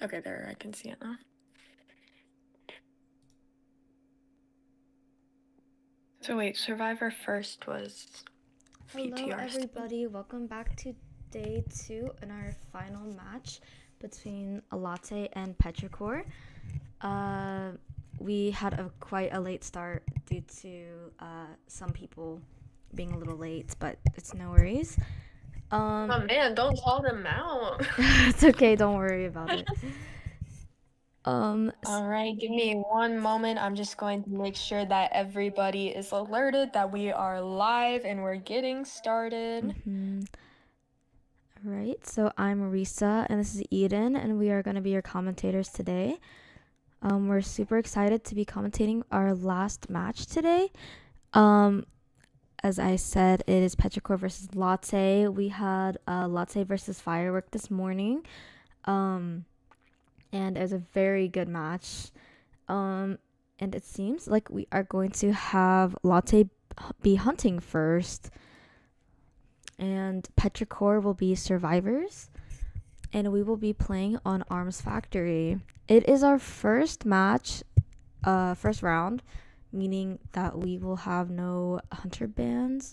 Okay, there, I can see it now. So wait, Survivor first was Hello, PTR still. everybody. Welcome back to day 2 in our final match between Latte and Petrichor. Uh, we had quite a late start due to some people being a little late, but it's no worries. Oh man, don't call them out. It's okay. Don't worry about it. Um, All right, give me one moment. I'm just going to make sure that everybody is alerted that we are live and we're getting started. All right. So I'm Risa, and this is Eden, and we are going to be your commentators today. We're super excited to be commentating our last match today. As I said, it is Petrichor versus Latte. We had Latte versus Firework this morning, and it was a very good match. And it seems like we are going to have Latte be hunting first, and Petrichor will be survivors, and we will be playing on Arms Factory. It is our first match, first round, meaning that we will have no hunter bans,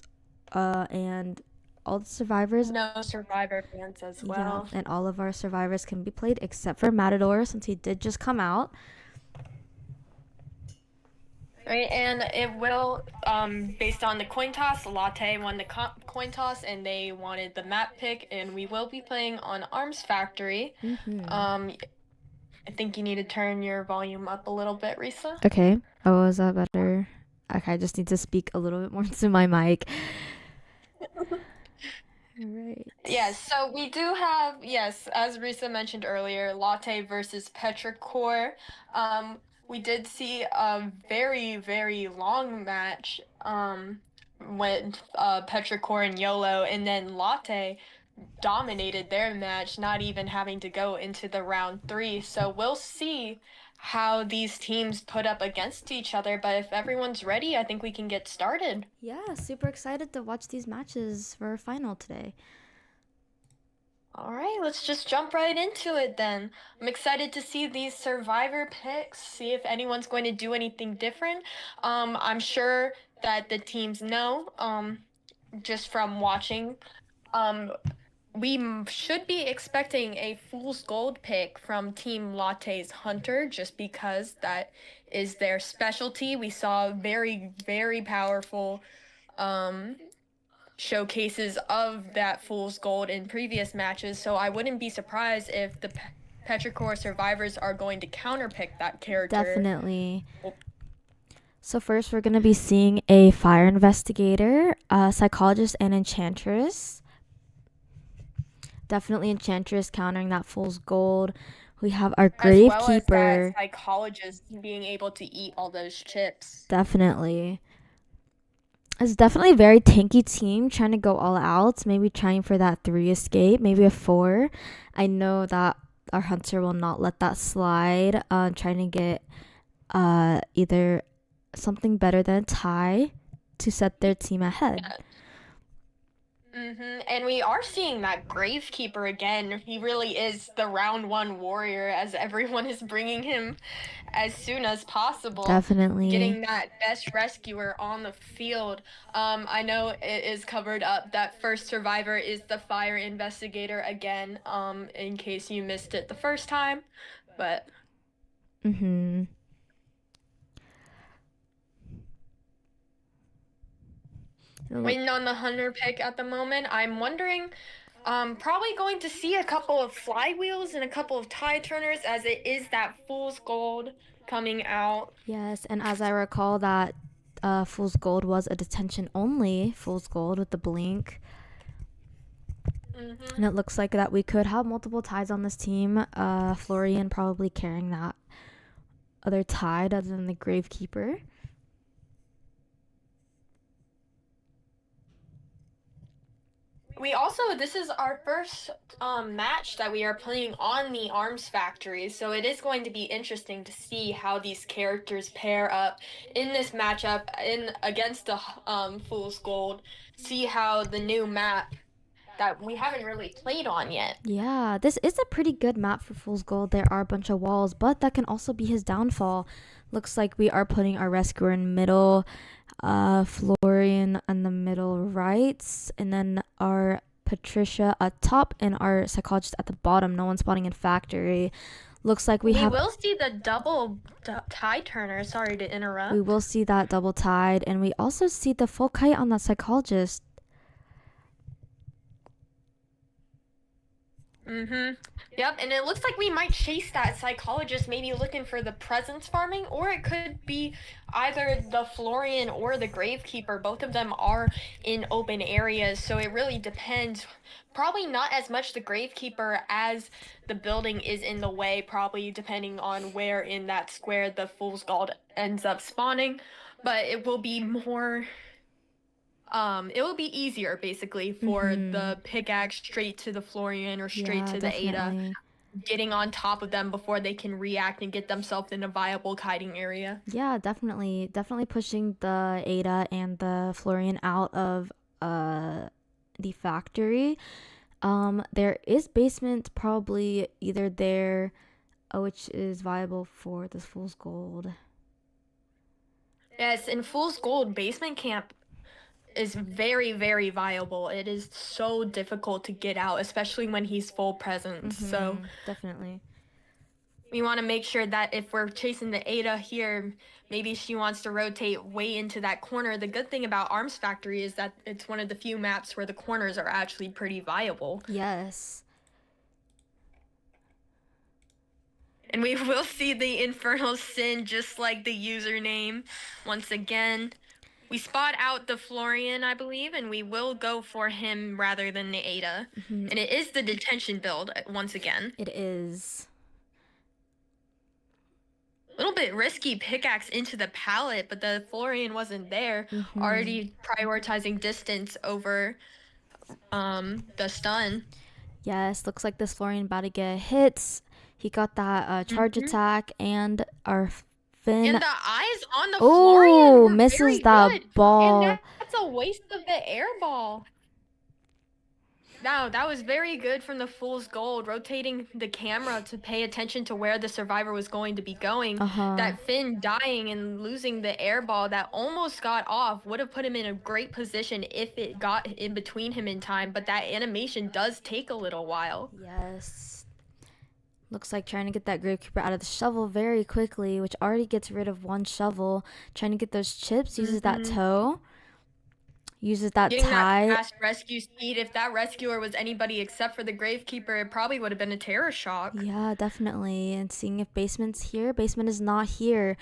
and all the survivors. No Survivor fans as Yeah, well. and all of our survivors can be played except for Matador since he did just come out. Right, and it will, based on the coin toss, Latte won the coin toss and they wanted the map pick, and we will be playing on Arms Factory. I think you need to turn your volume up a little bit, Risa. Okay. Oh, is that better? Okay, I just need to speak a little bit more into my mic. Right. Yes, so we do have, yes, as Risa mentioned earlier, Latte versus Petrichor. We did see a very, very long match with Petrichor and YOLO, and then Latte dominated their match, not even having to go into the round 3. So we'll see how these teams put up against each other, but if everyone's ready, I think we can get started. Yeah, super excited to watch these matches for our final today. All right, let's just jump right into it then. I'm excited to see these survivor picks, see if anyone's going to do anything different. I'm sure that the teams know, just from watching. Um, we should be expecting a fool's gold pick from Team Latte's Hunter, just because that is their specialty. We saw very, very powerful um, showcases of that fool's gold in previous matches, so I wouldn't be surprised if the Petrichor survivors are going to counterpick that character. Definitely. So first, we're gonna be seeing a fire investigator, a psychologist, and enchantress. Definitely enchantress countering that fool's gold. We have our As well as that gravekeeper. psychologist being able to eat all those chips. Definitely. It's definitely a very tanky team trying to go all out, maybe trying for that 3 escape, maybe a 4. I know that our hunter will not let that slide, trying to get either something better than a tie to set their team ahead. Yeah. And we are seeing that Gravekeeper again. He really is the round 1 warrior, as everyone is bringing him as soon as possible. Definitely. Getting that best rescuer on the field. I know it is covered up that first survivor is the fire investigator again, in case you missed it the first time. But waiting on the hunter pick at the moment. I'm wondering, probably going to see a couple of flywheels and a couple of tie turners, as it is that fool's gold coming out. Yes, and as I recall, that Fool's Gold was a detention only Fool's Gold with the blink. And it looks like that we could have multiple ties on this team. Florian probably carrying that other tide other than the Gravekeeper. We also, this is our first match that we are playing on the Arms Factory, so it is going to be interesting to see how these characters pair up in this matchup in against the Fool's Gold. See how the new map that we haven't really played on yet. Yeah, this is a pretty good map for Fool's Gold. There are a bunch of walls, but that can also be his downfall. Looks like we are putting our rescuer in middle, Florian in the middle right, and then our Patricia at top and our psychologist at the bottom. No one spotting in factory. Looks like we We have. will see the double tie turner. Sorry to We interrupt. will see that double tide, and we also see the full kite on that psychologist. Yep, and it looks like we might chase that psychologist, maybe looking for the presence farming, or it could be either the Florian or the Gravekeeper. Both of them are in open areas, so it really depends. Probably not as much the Gravekeeper as the building is in the way, probably depending on where in that square the Fool's Gold ends up spawning. But it will be more it will be easier basically for the pickaxe straight to the Florian or straight Yeah, to the Ada, definitely. getting on top of them before they can react and get themselves in a viable kiting area. Yeah, definitely. Definitely pushing the Ada and the Florian out of uh the factory. There is basement probably either there, which is viable for this Fool's Gold. Yes, in Fool's Gold, basement camp is very, very viable. It is so difficult to get out, especially when he's full presence. So Definitely. we want to make sure that if we're chasing the Ada here, maybe she wants to rotate way into that corner. The good thing about Arms Factory is that it's one of the few maps where the corners are actually pretty viable. Yes. And we will see the Infernal Sin just like the username once again. We spot out the Florian, I believe, and we will go for him rather than the Ada. And it is the detention build once again. It is. A little bit risky pickaxe into the pallet, but the Florian wasn't there. Already prioritizing distance over the stun. Yes, looks like this Florian about to get hits. He got that charge attack, and our Finn. And the eyes on the Florian were misses very that good. ball. And that's a waste of the air ball. Now, that was very good from the Fool's Gold, rotating the camera to pay attention to where the survivor was going to be going. That Finn dying and losing the air ball that almost got off would have put him in a great position if it got in between him in time, but that animation does take a little while. Yes. Looks like trying to get that Gravekeeper out of the shovel very quickly, which already gets rid of one shovel. Trying to get those chips, uses that toe. Uses that Getting tie. that fast rescue speed. If that rescuer was anybody except for the Gravekeeper, it probably would have been a terror shock. Yeah, definitely. And seeing if Basement's here. Basement is not here.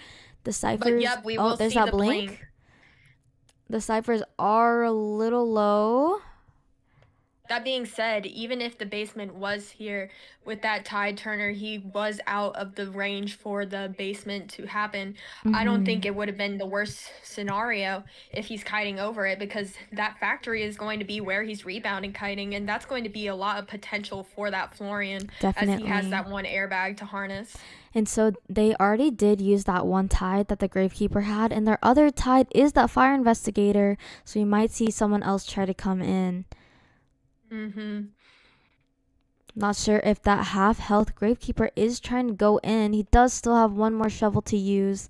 The ciphers. But yep, we will there's see that the blink. The ciphers are a little low. That being said, even if the basement was here with that tide turner, he was out of the range for the basement to happen. I don't think it would have been the worst scenario if he's kiting over it, because that factory is going to be where he's rebounding kiting, and that's going to be a lot of potential for that Florian. Definitely. As he has that one airbag to harness. And so they already did use that one tide that the Gravekeeper had, and their other tide is that fire investigator, so you might see someone else try to come in. Not sure if that half health Gravekeeper is trying to go in. He does still have one more shovel to use.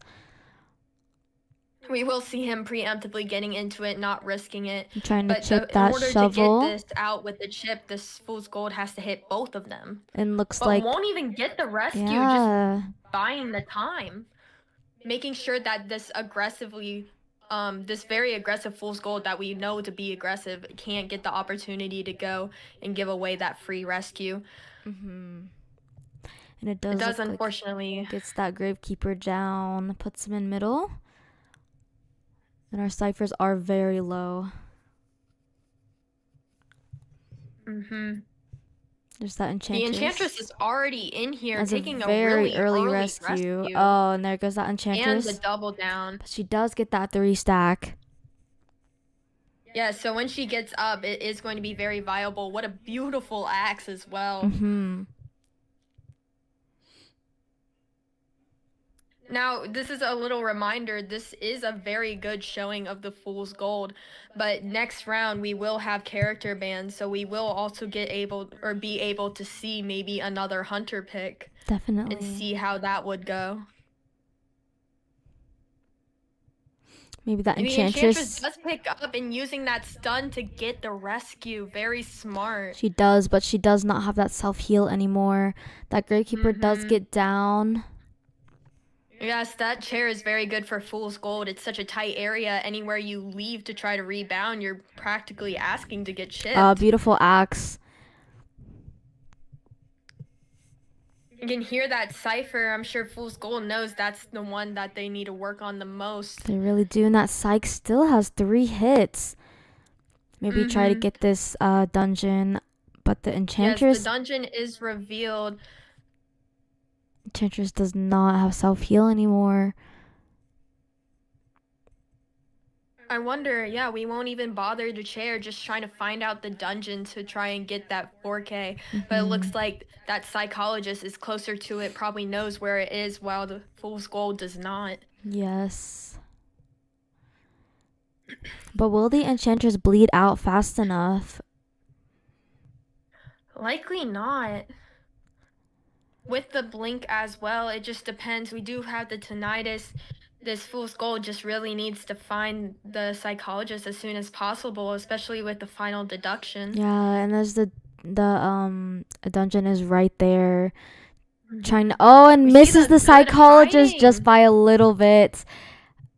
We will see him preemptively getting into it, not risking it. I'm trying to chip in that order shovel. to get this out with the chip, this Fool's Gold has to hit both of them. And looks but like won't even get the rescue, just buying the time. Making sure that this aggressively this very aggressive Fool's Gold that we know to be aggressive can't get the opportunity to go and give away that free rescue. And it does unfortunately. Like gets that Gravekeeper down, puts him in middle. And our ciphers are very low. There's that Enchantress. The Enchantress is already in here, as taking a very really early rescue. Oh, and there goes that Enchantress. And the double down. But she does get that 3 stack. Yeah, so when she gets up, it is going to be very viable. What a beautiful axe as well. Now, this is a little reminder. This is a very good showing of the Fool's Gold, but next round we will have character bans, so we will also get able or be able to see maybe another hunter pick and Definitely. see how that would go. Maybe that And the Enchantress Enchantress. does pick up and using that stun to get the rescue. Very smart. She does, but she does not have that self heal anymore. That Gravekeeper does Mm-hmm. get down. Yes, that chair is very good for Fool's Gold. It's such a tight area. Anywhere you leave to try to rebound, you're practically asking to get chipped. Beautiful axe. You can hear that cipher. I'm sure Fool's Gold knows that's the one that they need to work on the most. They really do. And that Psyche still has 3 hits. Maybe try to Mm-hmm. get this dungeon. But the Yes, the Enchantress. dungeon is revealed. Enchantress does not have self heal anymore. I wonder, yeah, we won't even bother the chair, just trying to find out the dungeon to try and get that 4K. But it Mm-hmm. looks like that psychologist is closer to it, probably knows where it is, while the Fool's Gold does not. Yes. But will the Enchantress bleed out fast enough? Likely not. With the blink as well, it just depends. We do have the tinnitus. This Fool's Gold just really needs to find the psychologist as soon as possible, especially with the final deduction. Yeah, and there's the dungeon is right there. Trying to Mm-hmm. We and see misses the the good psychologist just hiding. by a little bit.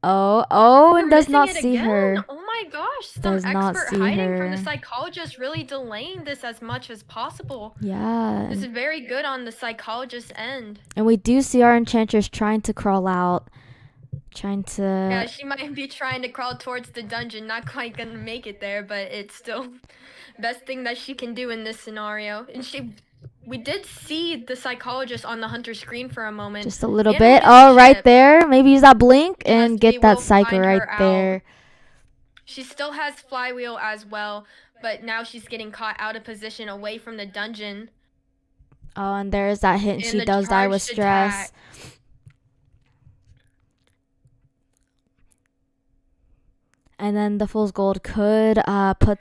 And We're does missing not it see again. her. Oh my gosh, some Does not expert see hiding from the her. psychologist, really delaying this as much as possible. Yeah, This is very good on the psychologist's end. and we do see our Enchantress trying to crawl out. Trying Yeah, to she might be trying to crawl towards the dungeon, not quite gonna make it there, but it's still best thing that she can do in this scenario. And we did see the psychologist on the hunter screen for a moment, just a little and we bit. did Oh, right chip. there. Maybe use that blink Yes, and we get that will psycho find right her out. there. She still has flywheel as well, but now she's getting caught out of position away from the dungeon Oh, and there's that hit, and in she the does die with charged stress. attack. And then the Fool's Gold could put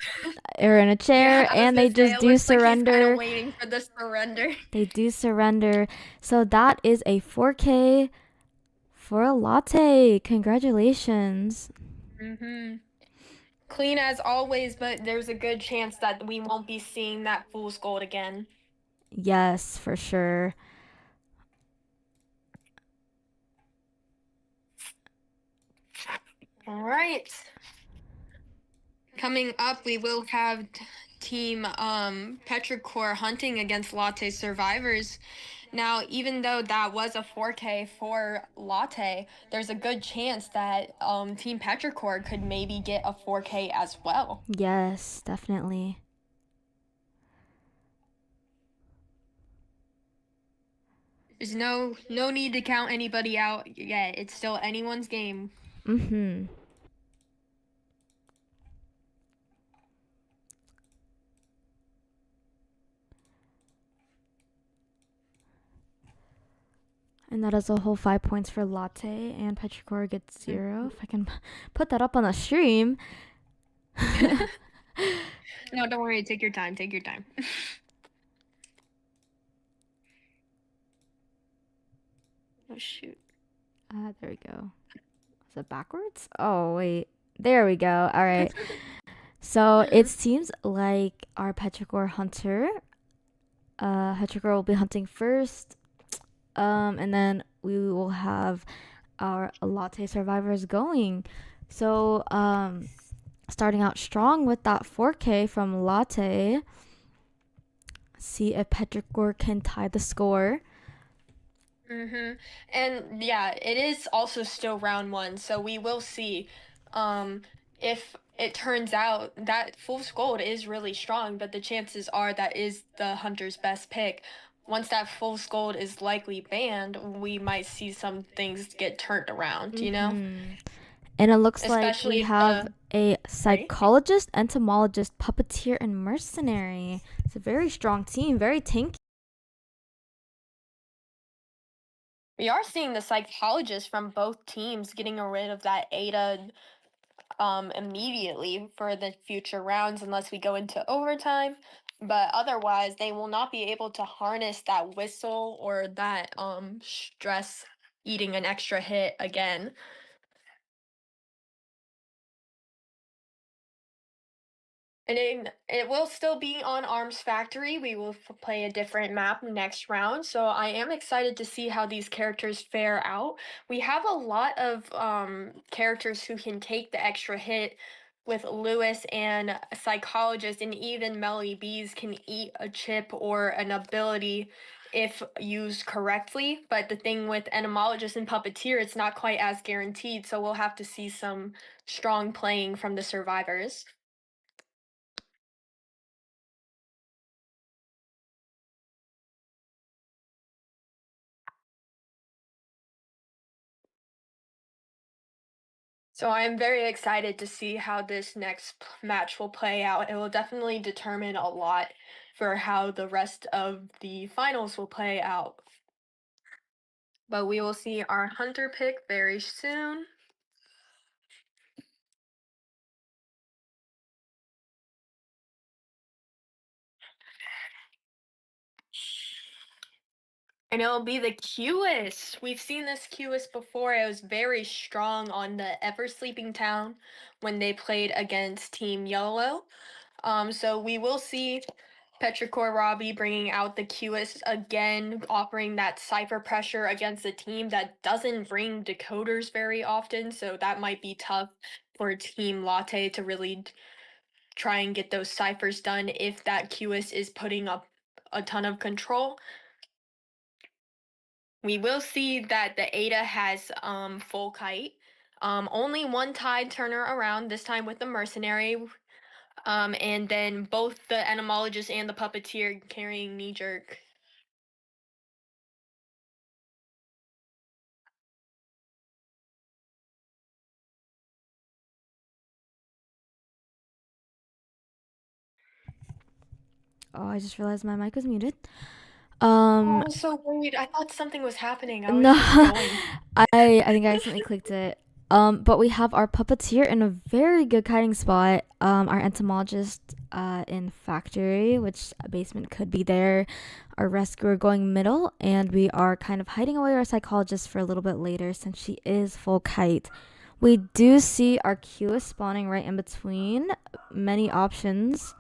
her in a Yeah, chair, I was and they gonna say, just it do looks like he's kind of surrender. waiting for the surrender. They do surrender. So that is a 4K for a Latte. Congratulations. Mm-hmm. Clean as always, but there's a good chance that we won't be seeing that Fool's Gold again. Yes, for sure. All right. Coming up, we will have team Petrichor hunting against Latte survivors. Now, even though that was a 4K for Latte, there's a good chance that team Petrichor could maybe get a 4K as well. Yes, definitely. There's no need to count anybody out yet. It's still anyone's game. Mm-hmm. And that is a whole 5 points for Latte, and Petrichor gets 0. If I can put that up on the stream. No, don't worry. Take your time. Take your time. Oh, shoot. There we go. Is it backwards? Oh, wait. There we go. All right. So it seems like our Petrichor hunter, Petrichor will be hunting first. And then we will have our Latte survivors going. So, starting out strong with that 4K from Latte. See if Petrichor can tie the score. Mm-hmm. And yeah, it is also still round one, so we will see. If it turns out that Fool's Gold is really strong, but the chances are that is the hunter's best pick. Once that Fool's Gold is likely banned, we might see some things get turned around, you know? And it looks like we Especially if have the a right? psychologist, entomologist, puppeteer, and mercenary. It's a very strong team, very tanky. We are seeing the psychologists from both teams getting rid of that Ada immediately for the future rounds unless we go into overtime. But otherwise, they will not be able to harness that whistle or that stress eating an extra hit again. And it will still be on Arms Factory. We will play a different map next round. So I am excited to see how these characters fare out. We have a lot of characters who can take the extra hit with Lewis and a psychologist, and even Melly Bees can eat a chip or an ability if used correctly. But the thing with entomologist and puppeteer, it's not quite as guaranteed. So we'll have to see some strong playing from the survivors. So I'm very excited to see how this next match will play out. It will definitely determine a lot for how the rest of the finals will play out. But we will see our hunter pick very soon. And it'll be the Qus. We've seen this Qus before. It was very strong on the Ever Sleeping Town when they played against Team Yellow. So we will see Petrichor Robbie bringing out the Qs again, offering that cipher pressure against a team that doesn't bring decoders very often. So that might be tough for Team Latte to really try and get those ciphers done if that Qs is putting up a ton of control. We will see that the Ada has full kite. Only one tide turner around, this time with the mercenary. And then both the entomologist and the puppeteer carrying knee jerk. Oh, I just realized my mic was muted. Oh, Um, I was so worried. I thought something was happening. I was no, just going. I think I accidentally clicked it. But we have our puppeteer in a very good kiting spot. Our entomologist in factory, which a basement could be there. Our rescuer going middle, and we are kind of hiding away our psychologist for a little bit later since she is full kite. We do see our Q is spawning right in between. Many options.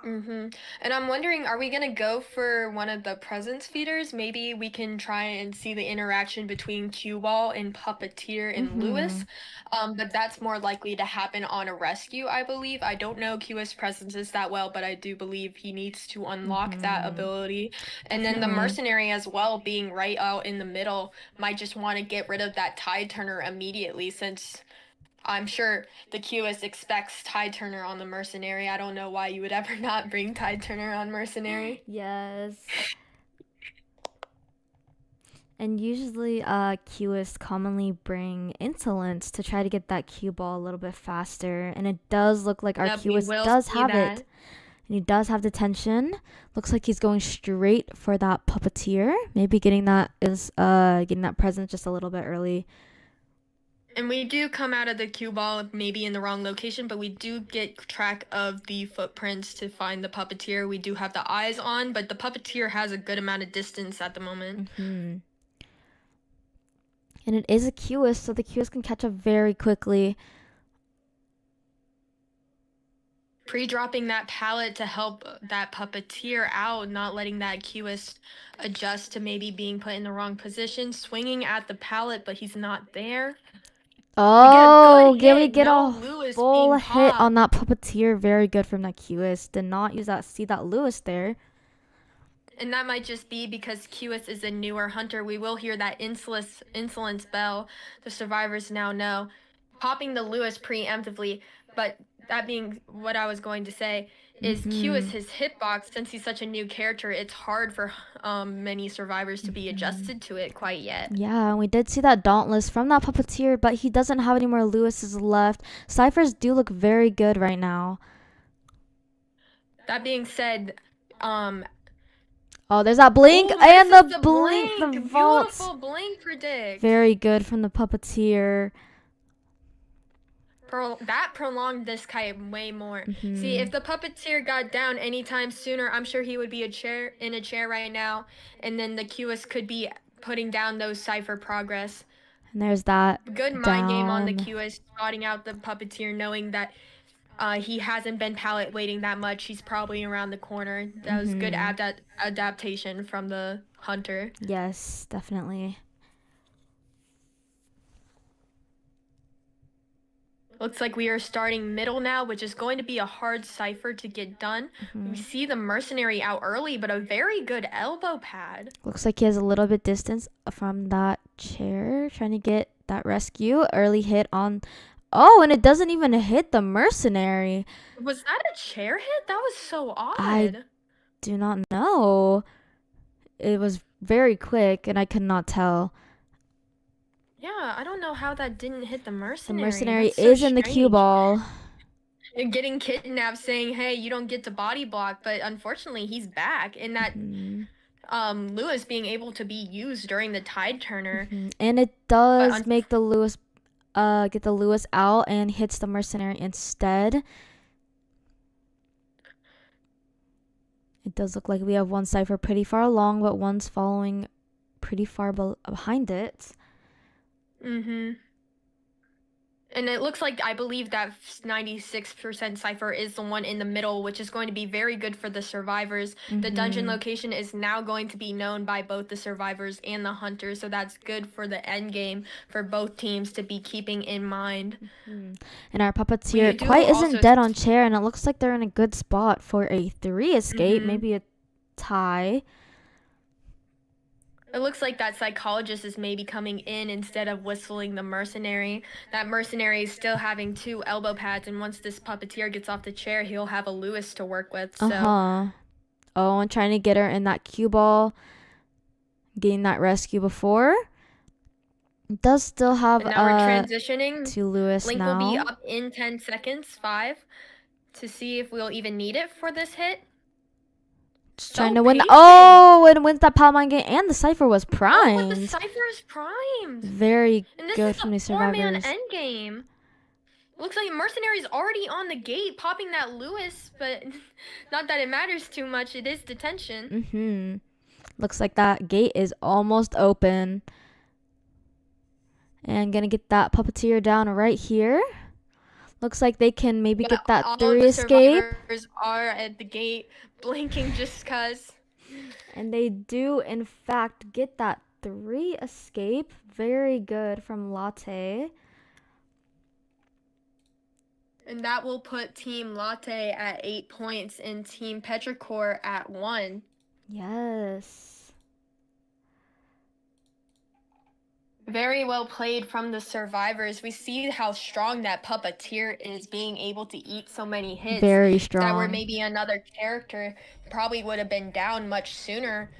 Mm-hmm. And I'm wondering, are we gonna go for one of the presence feeders? Maybe we can try and see the interaction between Cue Ball and Puppeteer and Mm-hmm. Lewis. But that's more likely to happen on a rescue, I believe. I don't know Q's presences that well, but I do believe he needs to unlock that Mm-hmm. ability. And then the Definitely. mercenary as well, being right out in the middle, might just want to get rid of that tide turner immediately since I'm sure the QS expects Tide Turner on the Mercenary. I don't know why you would ever not bring Tide Turner on Mercenary. Yes. And usually, Qius commonly bring insolence to try to get that cue ball a little bit faster. And it does look like our Yep, we Qius will does see have it. that. And he does have detention. Looks like he's going straight for that puppeteer. Maybe getting that present just a little bit early. And we do come out of the cue ball maybe in the wrong location, but we do get track of the footprints to find the puppeteer. We do have the eyes on, but the puppeteer has a good amount of distance at the moment. Hmm. And it is a Qius, so the Qius can catch up very quickly. Pre-dropping that pallet to help that puppeteer out, not letting that QS adjust to maybe being put in the wrong position, swinging at the pallet, but he's not there. We get a good Oh, yeah, we hit. get No a Lewis full being hit on popped. that puppeteer. Very good from that Qius. Did not see that Lewis there. And that might just be because QS is a newer hunter. We will hear that insolence bell. The survivors now know. Popping the Lewis preemptively, but that being what I was going to say is Mm-hmm. QS his hitbox. Since he's such a new character, it's hard for many survivors to be Mm-hmm. adjusted to it quite yet. Yeah, and we did see that Dauntless from that puppeteer, but he doesn't have any more Lewis's left. Ciphers do look very good right now. That being said, um Oh, there's that blink Oh, and misses the the blink, the blink. vault. Beautiful blink predict. Very good from the puppeteer. That prolonged this kite way more. See, Mm-hmm. if the puppeteer got down anytime sooner, I'm sure he would be in a chair right now, and then the QS could be putting down those cipher progress. And there's that Good mind game on the down. QS, spotting out the puppeteer, knowing that he hasn't been pallet waiting that much. He's probably around the corner. That was good adaptation from the hunter. Yes, definitely. Looks like we are starting middle now, which is going to be a hard cipher to get done. We see the mercenary out early, but a very good elbow pad. Looks like he has a little bit distance from that chair, trying to get that rescue. Early hit on. Oh, and it doesn't even hit the mercenary. Was that a chair hit? That was so I odd. do not know. It was very quick, and I could not tell. Yeah, I don't know how that didn't hit the The mercenary. mercenary That's so is in the cue strange. ball. And getting kidnapped, saying, "Hey, you don't get to body block," but unfortunately, he's back. And that Lewis being able to be used during the tide turner. And it But does make the Lewis get the Lewis out and hits the mercenary instead. It does look like we have one cipher pretty far along, but one's following pretty far behind it. And it looks like, I believe that 96% cipher is the one in the middle, which is going to be very good for the survivors. The dungeon location is now going to be known by both the survivors and the hunters, so that's good for the end game for both teams to be keeping in mind. And our puppeteer quite isn't dead on chair, and it looks like they're in a good spot for a 3 escape, maybe a tie. It looks like that psychologist is maybe coming in instead of whistling the mercenary. That mercenary is still having 2 elbow pads, and once this puppeteer gets off the chair, he'll have a Lewis to work with. So. Oh, and trying to get her in that cue ball, getting that rescue before. Does still have And now we're transitioning to Lewis Link now. will be up in 10 seconds, 5, to see if we'll even need it for this hit. Just trying to win. Oh, and wins that Palmine game, and the cipher was primed. Oh, the cipher is primed. Very good from these survivors. And this is a 4-man endgame. Looks like Mercenary's already on the gate, popping that Lewis, but not that it matters too much. It is detention. Looks like that gate is almost open. And gonna get that puppeteer down right here. Looks like they can maybe get that 3 escape. Survivors are at the gate, blinking just cause. And they do, in fact, get that 3 escape. Very good from Latte. And that will put Team Latte at 8 points and Team Petrichor at 1. Yes. Very well played from the survivors. We see how strong that puppeteer is, being able to eat so many hits. Very strong. That were maybe another character, probably would have been down much sooner.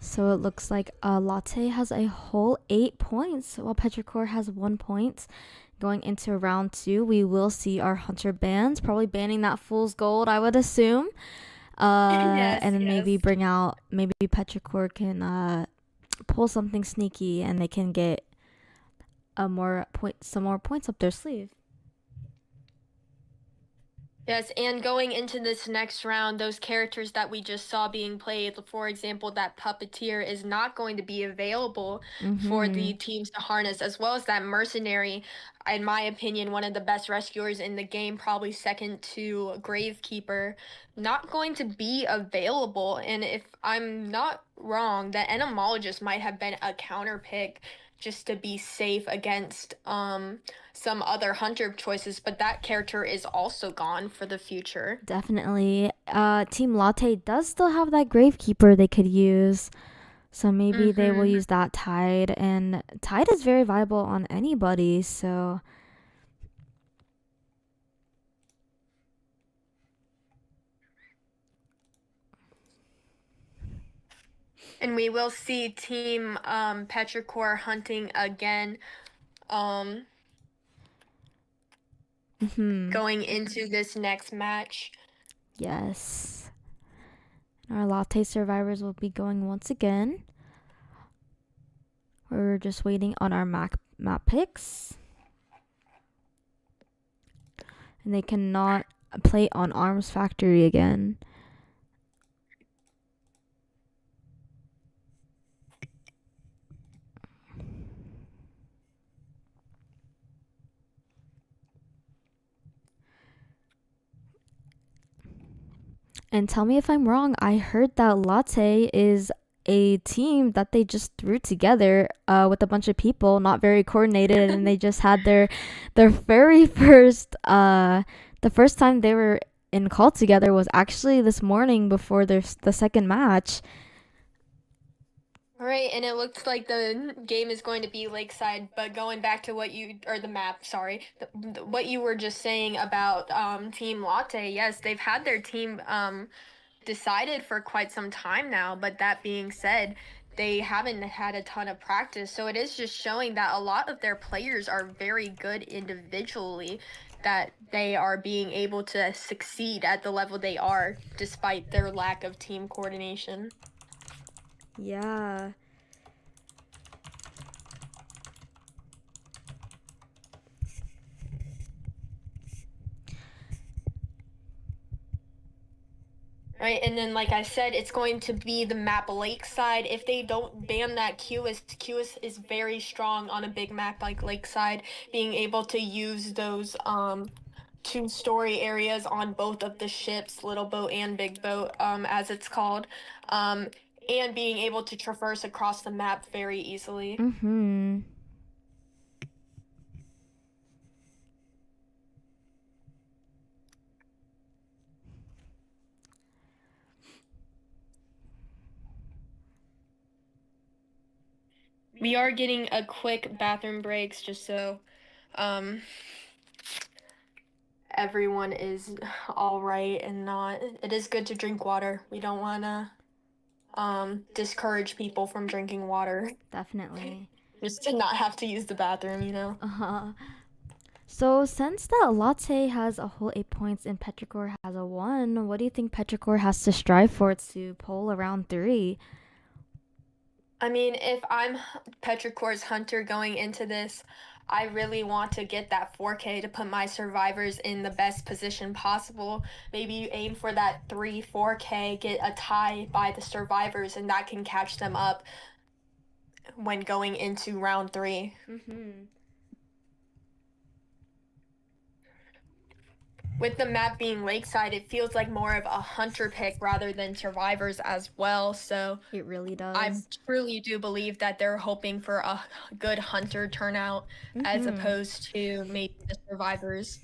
So it looks like Latte has a whole 8 points, while Petrichor has 1 point. Going into round 2, we will see our hunter bans, probably banning that fool's gold, I would assume. And then maybe bring out, maybe Petrichor can pull something sneaky, and they can get some more points up their sleeve. Yes, and going into this next round, those characters that we just saw being played, for example, that puppeteer is not going to be available for the teams to harness, as well as that mercenary, in my opinion, one of the best rescuers in the game, probably second to Gravekeeper, not going to be available. And if I'm not wrong, the entomologist might have been a counter pick just to be safe against some other hunter choices, but that character is also gone for the future. Definitely. Team Latte does still have that Gravekeeper they could use. So maybe they will use that Tide. And Tide is very viable on anybody, so... And we will see Team Petrichor hunting again. Mm-hmm. going into this next match. Yes. Our latte survivors will be going once again. We're just waiting on our map picks. And they cannot play on Arms Factory again. And tell me if I'm wrong, I heard that Latte is a team that they just threw together with a bunch of people, not very coordinated, and they just had their very first the first time they were in call together was actually this morning before the second match. Right, and it looks like the game is going to be Lakeside, but going back to what you, or the map, sorry, what you were just saying about Team Latte, yes, they've had their team decided for quite some time now, but that being said, they haven't had a ton of practice. So it is just showing that a lot of their players are very good individually, that they are being able to succeed at the level they are despite their lack of team coordination. Yeah. Right, and then like I said, it's going to be the map Lakeside. If they don't ban that QS is very strong on a big map like Lakeside, being able to use those two-story areas on both of the ships, little boat and big boat, as it's called, um, and being able to traverse across the map very easily. Mm-hmm. We are getting a quick bathroom breaks just so um, everyone is all right and not. It is good to drink water. We don't want to discourage people from drinking water Definitely. just to not have to use the bathroom, you know. Uh-huh. So since that Latte has a whole 8 points and Petrichor has a 1, what do you think Petrichor has to strive for to pull around 3? I mean, if I'm Petrichor's hunter going into this, I really want to get that 4K to put my survivors in the best position possible. Maybe you aim for that 3 4K, get a tie by the survivors, and that can catch them up when going into round 3. Mm-hmm. With the map being Lakeside, it feels like more of a hunter pick rather than survivors as well. So It really I does. truly do believe that they're hoping for a good hunter turnout as Mm-hmm. opposed to maybe the survivors.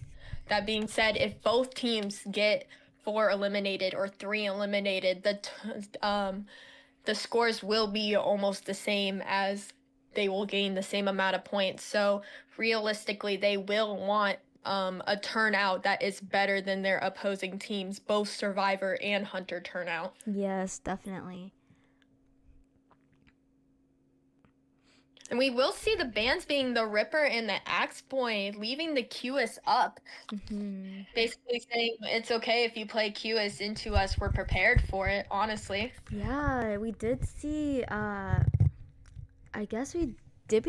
That being said, if both teams get 4 eliminated or 3 eliminated, the scores will be almost the same, as they will gain the same amount of points. So realistically, they will want a turnout that is better than their opposing teams, both survivor and hunter turnout. Yes, definitely. And we will see the bans being the Ripper and the Axe Boy, leaving the QS up. Mm-hmm. Basically saying it's okay if you play QS into us, we're prepared for it, honestly. Yeah, we did see I guess we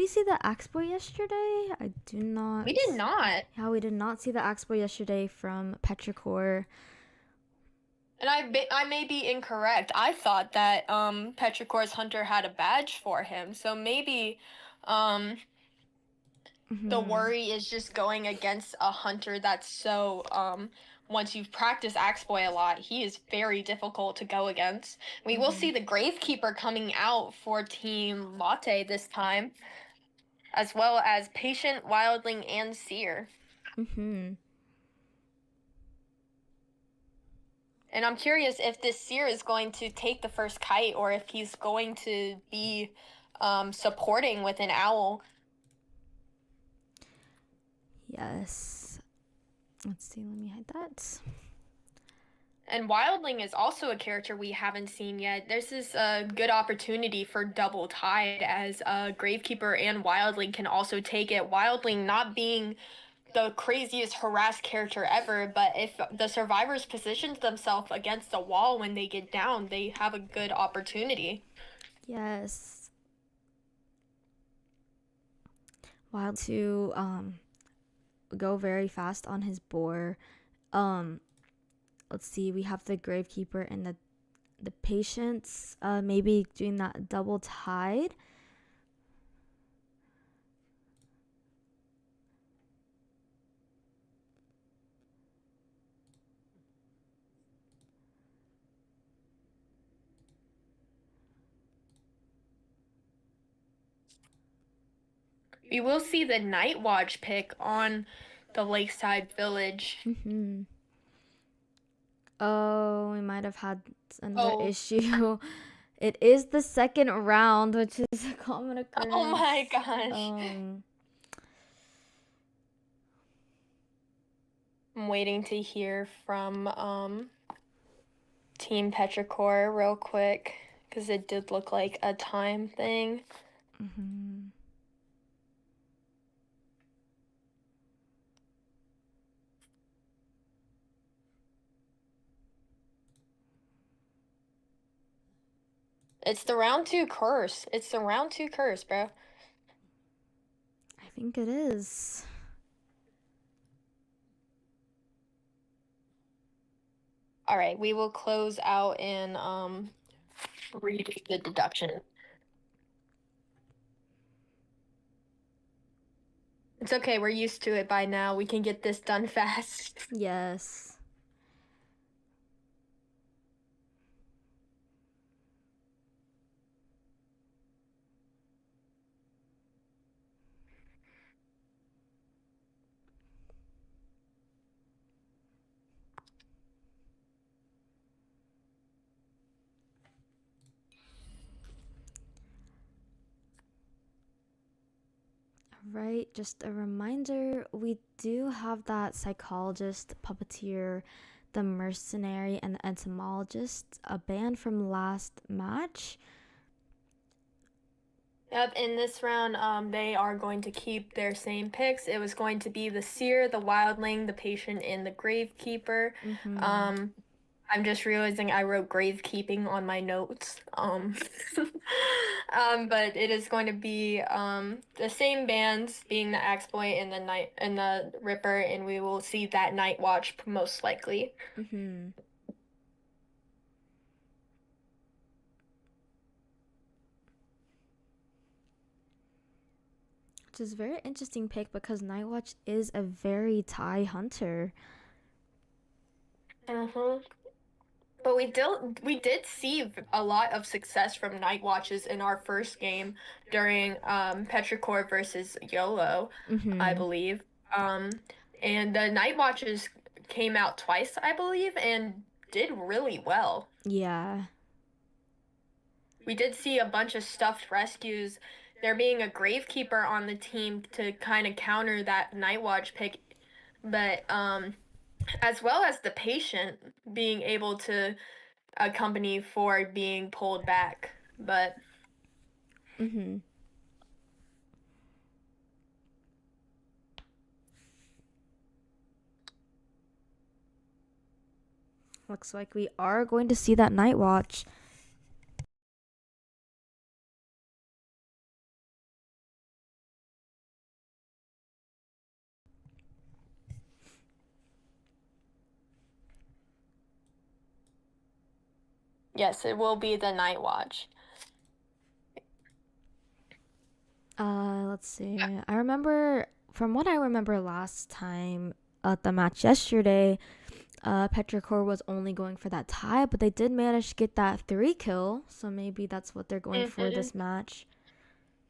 see the Expo yesterday? I do not. We did not. Yeah, we did not see the Expo yesterday from Petrichor. And I may be incorrect. I thought that Petrichor's Hunter had a badge for him. So maybe um the Mm-hmm. worry is just going against a hunter that's so once you've practiced Axeboy a lot, he is very difficult to go against. We will see the Gravekeeper coming out for Team Latte this time, as well as Patient, Wildling, and Seer. Mm-hmm. And I'm curious if this Seer is going to take the first kite or if he's going to be supporting with an owl. Yes. Let's see, let me hide that. And Wildling is also a character we haven't seen yet. This is a good opportunity for double tide, as Gravekeeper and Wildling can also take it. Wildling not being the craziest harassed character ever, but if the survivors positions themselves against the wall when they get down, they have a good opportunity. Yes. Wild to go very fast on his boar. Um, let's see. We have the Gravekeeper and the Patience. Maybe doing that double tide. We will see the Night Watch pick on the Lakeside Village. Mm-hmm. Oh, we might have had another Oh, issue. It is the second round, which is a common oh my occurrence. gosh. Um, I'm waiting to hear from Team Petrichor real quick because it did look like a time thing. mhm. It's the round 2 curse. It's the round 2 curse, bro. I think it is. All right, we will close out and read the deduction. It's okay, we're used to it by now. We can get this done fast. Yes. Right, just a reminder, we do have that psychologist, puppeteer, the mercenary, and the entomologist, a band from last match. Yep, in this round, they are going to keep their same picks. It was going to be the seer, the wildling, the patient, and the gravekeeper. Mm-hmm. I'm just realizing I wrote gravekeeping on my notes. But it is going to be the same bands, being the Exploit and the Night and the Ripper, and we will see that Night Watch most likely. Mm-hmm. Which is a very interesting pick because Nightwatch is a very Thai hunter. Mm-hmm. But we did see a lot of success from Night Watches in our first game during Petrichor versus YOLO, I Mm-hmm. believe. Um, and the Night Watches came out twice, I believe, and did really well. Yeah. We did see a bunch of stuffed rescues. There being a Gravekeeper on the team to kind of counter that Night Watch pick, but as well as the patient being able to a company for being pulled back. But Mm-hmm. Looks like we are going to see that Night Watch. yes, it will be the Night Watch. Let's see. I remember from what I remember last time at the match yesterday, Petrichor was only going for that tie, but they did manage to get that 3 kill, so maybe that's what they're going for Mm-hmm. this match.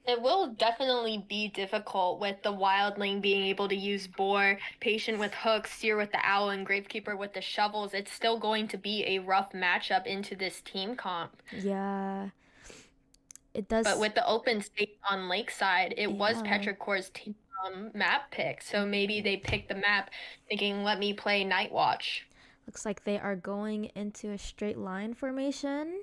It will definitely be difficult with the Wildling being able to use Boar, Patient with hooks, Seer with the owl, and Gravekeeper with the shovels. It's still going to be a rough matchup into this team comp. Yeah, it But does. with the open space on Lakeside, it was Yeah, Petrichor's team map pick. So maybe they picked the map thinking, let me play Night Watch. looks like they are going into a straight line formation.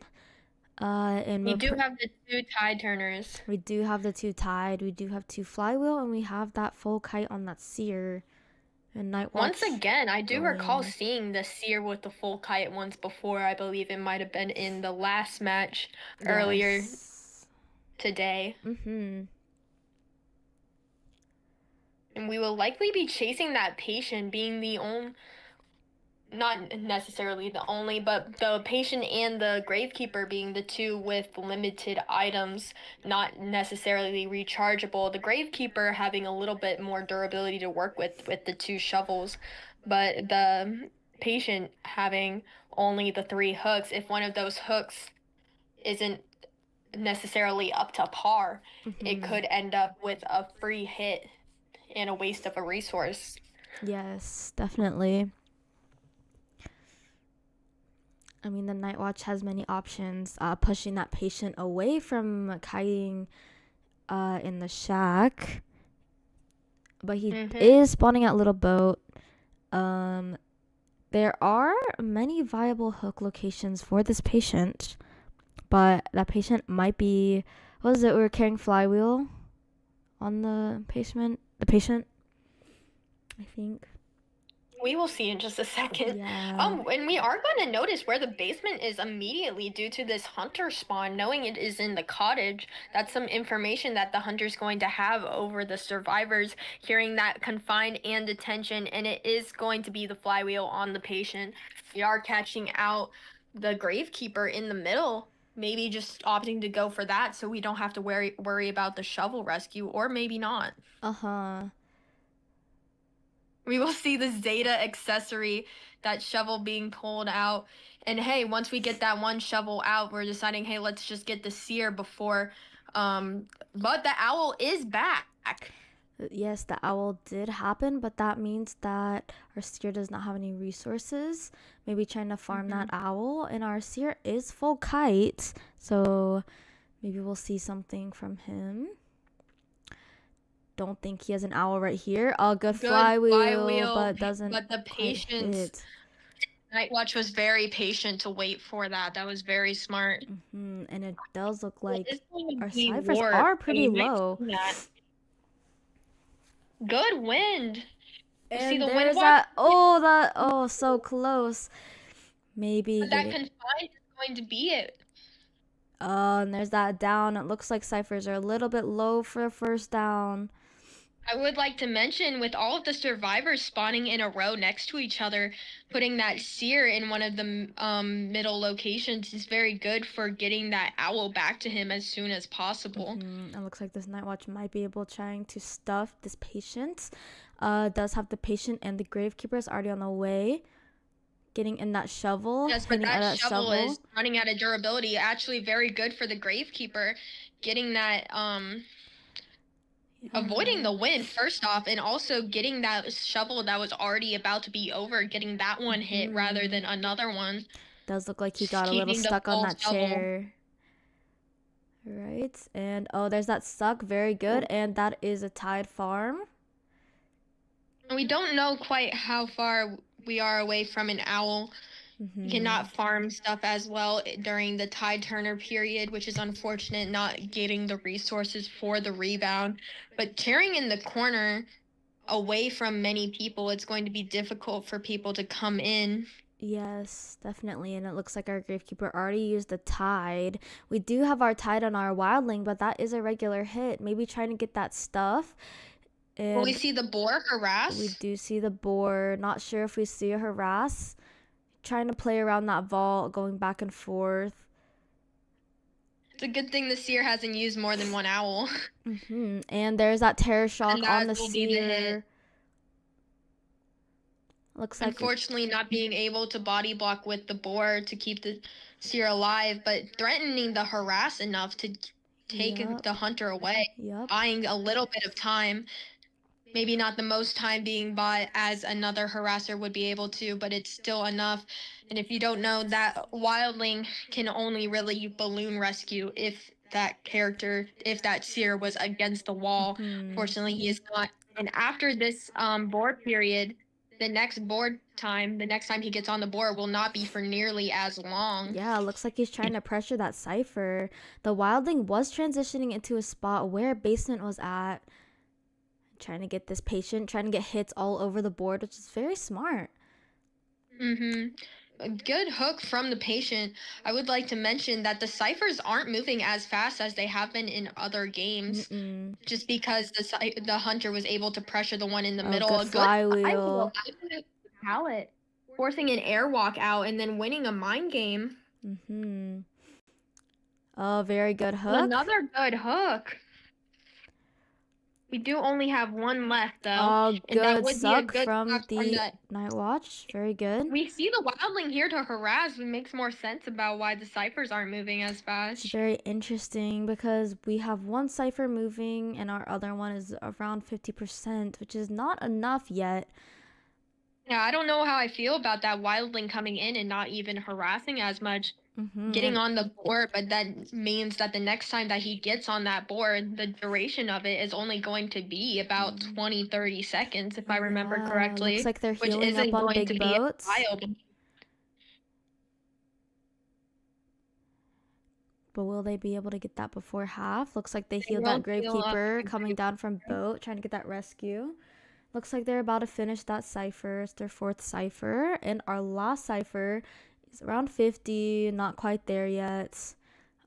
And You do have the two tide turners. we do have the 2 tide, we do have 2 flywheel, and we have that full kite on that seer. And Night Once Watch again, I do recall going. seeing the seer with the full kite once before. I believe it might have been in the last match earlier Yes. today. Mm-hmm. And we will likely be chasing that patient, being the only, not necessarily the only, but the patient and the gravekeeper being the two with limited items, not necessarily rechargeable. The gravekeeper having a little bit more durability to work with the two shovels, but the patient having only the three hooks. If one of those hooks isn't necessarily up to par, it Mm-hmm. could end up with a free hit and a waste of a resource. Yes, definitely. I mean, the Night Watch has many options, pushing that patient away from kiting in the shack. But he Mm-hmm. is spawning at Little Boat. Um, there are many viable hook locations for this patient, but that patient might be. What is it? We're carrying flywheel on the patient. The patient, I think. We will see in just a second. Yeah. And we are going to notice where the basement is immediately due to this hunter spawn. Knowing it is in the cottage, that's some information that the hunter's going to have over the survivors, hearing that confined and detention, and it is going to be the flywheel on the patient. We are catching out the gravekeeper in the middle. Maybe just opting to go for that so we don't have to worry about the shovel rescue, or maybe not. Uh huh. We will see the Zeta accessory, that shovel being pulled out. And hey, once we get that one shovel out, we're deciding, hey, let's just get the seer before. But the owl is back. Yes, the owl did happen, but that means that our seer does not have any resources. Maybe trying to farm that Mm-hmm. owl, and our seer is full kite, so maybe we'll see something from him. Don't think he has an owl right here. Oh, good Good flywheel, flywheel, but doesn't but the quite patience. hit. Night Watch was very patient to wait for that. That was very smart. And it does look It like is going to our be ciphers warp, are and pretty we might low. see that. Good wind. We see And the wind there's watch, that, so close. Maybe but that getting. confined is going to be it. Oh, and there's that down. It looks like ciphers are a little bit low for a first down. I would like to mention, with all of the survivors spawning in a row next to each other, putting that seer in one of the middle locations is very good for getting that owl back to him as soon as possible. It looks like this night watch might be able trying to stuff this patient. Does have the patient and the gravekeepers already on the way. Getting in that shovel, Yes, but hitting at that that shovel shovel. is running out of durability. Actually, very good for the gravekeeper, getting that avoiding the Yeah. wind first off, and also getting that shovel that was already about to be over, getting that one hit rather than another one. Does look like he Just got a little keeping the stuck on full that shovel. chair. Right. And oh, there's that suck. Very good. And that is a tied farm. We don't know quite how far we are away from an owl. We cannot farm stuff as well during the tide turner period, which is unfortunate, not getting the resources for the rebound. But carrying in the corner away from many people, it's going to be difficult for people to come in. Yes, definitely. And it looks like our gravekeeper already used the tide. We do have our tide on our wildling, but that is a regular hit. Maybe trying to get that stuff. Will we And see the boar we harass? do see the boar. Not sure if we see a harass. Trying to play around that vault, going back and forth. It's a good thing the seer hasn't used more than one owl. And there's that terror shock And on that the will be the hit. seer. Looks like it. Unfortunately, not being able to body block with the boar to keep the seer alive, but threatening the harass enough to take Yup. the hunter away, Yup. buying a little bit of time. Maybe not the most time being bought as another harasser would be able to, but it's still enough. And if you don't know, that wildling can only really balloon rescue if that seer was against the wall. Fortunately, he is not. And after this board period, the next time he gets on the board will not be for nearly as long. Yeah, looks like he's trying to pressure that cipher. The wildling was transitioning into a spot where basement was at. Trying to get this patient, trying to get hits all over the board, which is very smart. Mm-hmm. A good hook from the patient. I would like to mention that the ciphers aren't moving as fast as they have been in other games, Mm-mm. just because the hunter was able to pressure the one in the Oh, middle. good A good flywheel flywheel. out of the pallet, forcing an airwalk out and then winning a mind game. Mm-hmm. Oh, very good And hook. another good hook. We do only have one left, though, Oh, and that good would be a suck good from suck from the the. Night Watch. Very good. We see the wildling here to harass, which makes more sense about why the ciphers aren't moving as It's fast. very interesting because we have one cipher moving and our other one is around 50%, which is not enough yet. Yeah, I don't know how I feel about that wildling coming in and not even harassing as much, getting And on the board, but that means that the next time that he gets on that board, the duration of it is only going to be about 20, 30 seconds, if I remember yeah, looks correctly, like they're which healing up isn't on going to big be boats. wild. But will they be able to get that before half? Looks like they They healed that will heal up. Gravekeeper coming down from boat, trying to get that rescue. Looks like they're about to finish that cipher. It's their fourth cipher. And our last cipher is around 50, not quite there yet.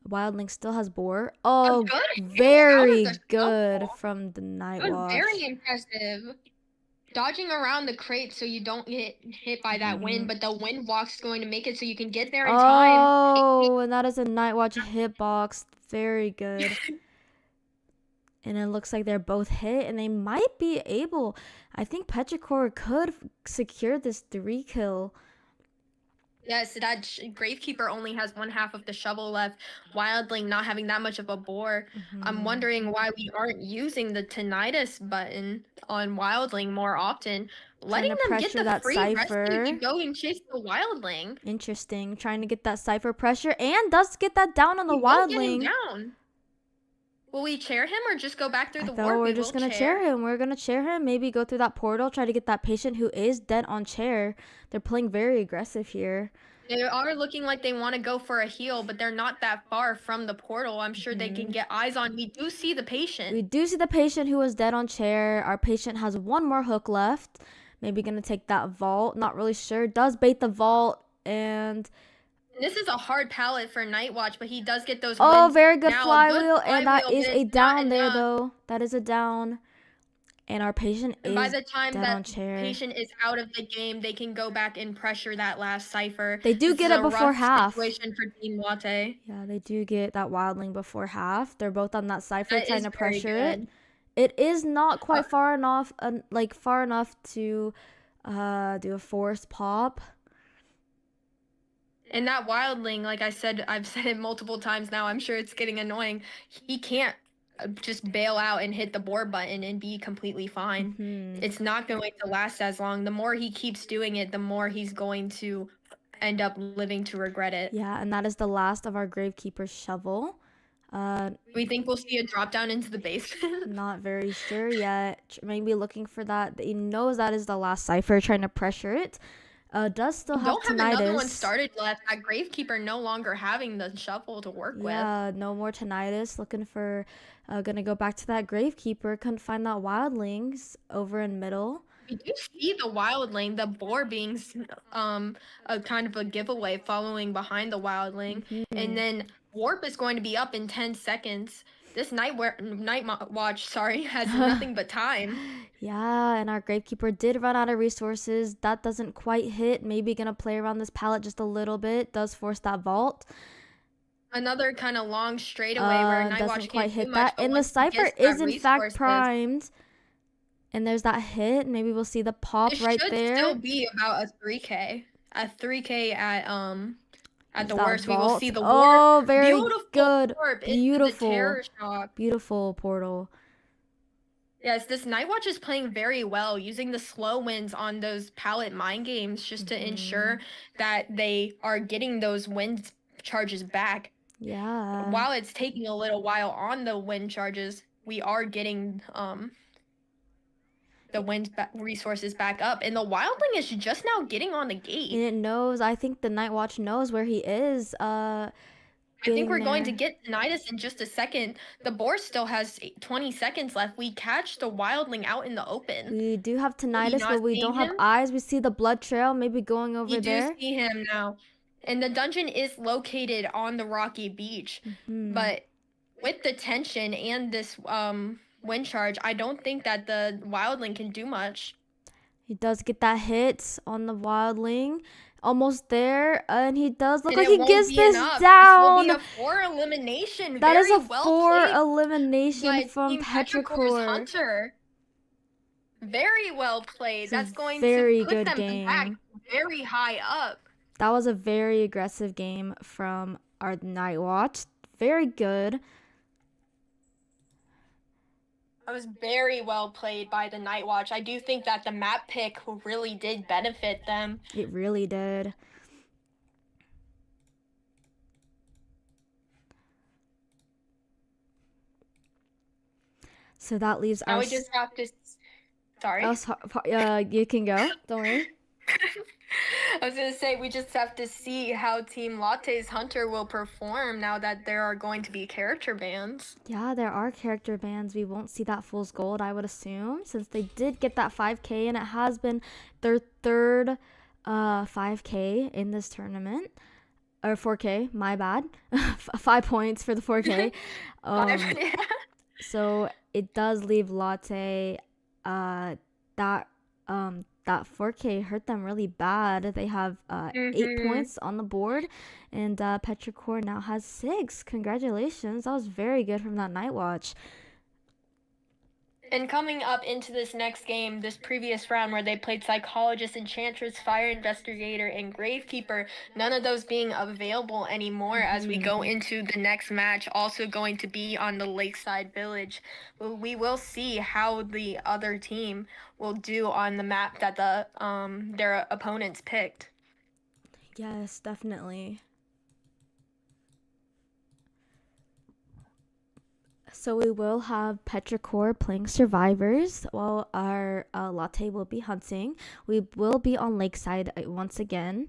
Wildling still has boar. A Oh, good hit out of the very good shuffle. from the Night It was very Watch. impressive. Dodging around the crate so you don't get hit by that wind, Mhm. but the wind walk's going to make it so you can get there in time. Oh, and that is a Night Watch hitbox. Very good. And it looks like they're both hit, and they might be able. I think Petrichor could secure this 3 kill. Yes, that Gravekeeper only has one half of the shovel left. Wildling not having that much of a bore. I'm wondering why we aren't using the tinnitus button on Wildling more often, Trying letting to them get pressure the that free rescue to cipher. go and chase the Wildling. Interesting. Trying to get that cipher pressure, and does get that down on the We will get him wildling. down. Will we chair him or just go back through I the thought warp? we're We just will gonna chair him. We're gonna chair him. Maybe go through that portal. Try to get that patient who is dead on chair. They're playing very aggressive here. They are looking like they want to go for a heal, but they're not that far from the portal. I'm sure they can get eyes on. We do see the patient. We do see the patient who was dead on chair. Our patient has one more hook left. Maybe gonna take that vault. Not really sure. Does bait the vault, and This is a hard pallet for Night Watch, but he does get those oh, wins. very good Now, a good flywheel, and that flywheel, but is a it's not down there enough. though. That is a down. And our patient And by is the time dead on that chair. patient is out of the game, they can go back and pressure that last cipher. They do This get is it a before rough half. situation for Team Latte. Yeah, they do get that wildling before half. They're both on that cipher That trying is to very pressure it. good. It is not Uh, quite far enough, far enough to do a force pop. And that wildling, like I said, I've said it multiple times now. I'm sure it's getting annoying. He can't just bail out and hit the board button and be completely fine. It's not going to last as long. The more he keeps doing it, the more he's going to end up living to regret it. Yeah, and that is the last of our Gravekeeper's shovel. We think we'll see a drop down into the basement. Not very sure yet. Maybe looking for that. He knows that is the last cipher, trying to pressure it. Does still have Don't have another one tinnitus. started left. That Gravekeeper no longer having the shuffle to work with. Yeah, no more tinnitus. Looking for, gonna go back to that Gravekeeper. Couldn't find that wildlings over in middle. We do see the wildling, the boar being a kind of a giveaway following behind the wildling. And then warp is going to be up in 10 seconds. This watch, sorry, has nothing but time. Yeah, and our Gravekeeper did run out of resources. That doesn't quite hit. Maybe gonna play around this pallet just a little bit. Does force that vault. Another kind of long straightaway where Night Watch Doesn't quite can't do hit much, that. but And the once he cipher gets is that in fact resources, primed. And there's that hit. Maybe we'll see the pop it right should there. still be about a 3K. A 3K at the worst. Vault. We will see the warp. Oh, very Beautiful good. warp into Beautiful. the terror shock. Beautiful portal. Yes, this Night Watch is playing very well, using the slow wins on those pallet mind games just to ensure that they are getting those wind charges back. Yeah. While it's taking a little while on the wind charges, we are getting the wind resources back up, and the wildling is just now getting on the gate. And it knows. I think the Night Watch knows where he is. I think getting we're going to there. get tinnitus in just a second. The boar still has 20 seconds left. We catch the wildling out in the open. We do have Do we tinnitus, not but we see don't have him? eyes. We see the blood trail maybe going over You do there. see him now. And the dungeon is located on the rocky beach. Hmm. But with the tension and this wind charge, I don't think that the wildling can do much. He does get that hit on the wildling. Almost there. And he does look And like it he won't gets be this enough. This will be down. a 4 elimination. That is Very a well 4 played elimination by from Team Petrichor's Petrichor. Hunter. Very well It's played. a That's going to very put good them back game. very high up. That was a very aggressive game from our Night Watch. Very good. That was very well played by the Night Watch. I do think that the map pick really did benefit them. It really did. So that leaves Now our. we just have to. Sorry. You can go. Don't worry. I was gonna say we just have to see how Team Latte's Hunter will perform now that there are going to be character bans. Yeah, there are character bans. We won't see that Fool's Gold, I would assume, since they did get that 5K, and it has been their third 5K in this tournament. Or 4K, my bad. 5 points for the 4K. Yeah. So it does leave Latte. That that 4K hurt them really bad. They have 8 points on the board, and Petrichor now has 6. Congratulations! That was very good from that Night Watch. And coming up into this next game, this previous round where they played Psychologist, Enchantress, Fire Investigator, and Gravekeeper, none of those being available anymore as we go into the next match, also going to be on the Lakeside Village. We will see how the other team will do on the map that their opponents picked. Yes, definitely. So we will have Petrichor playing Survivors while our Latte will be hunting. We will be on Lakeside once again.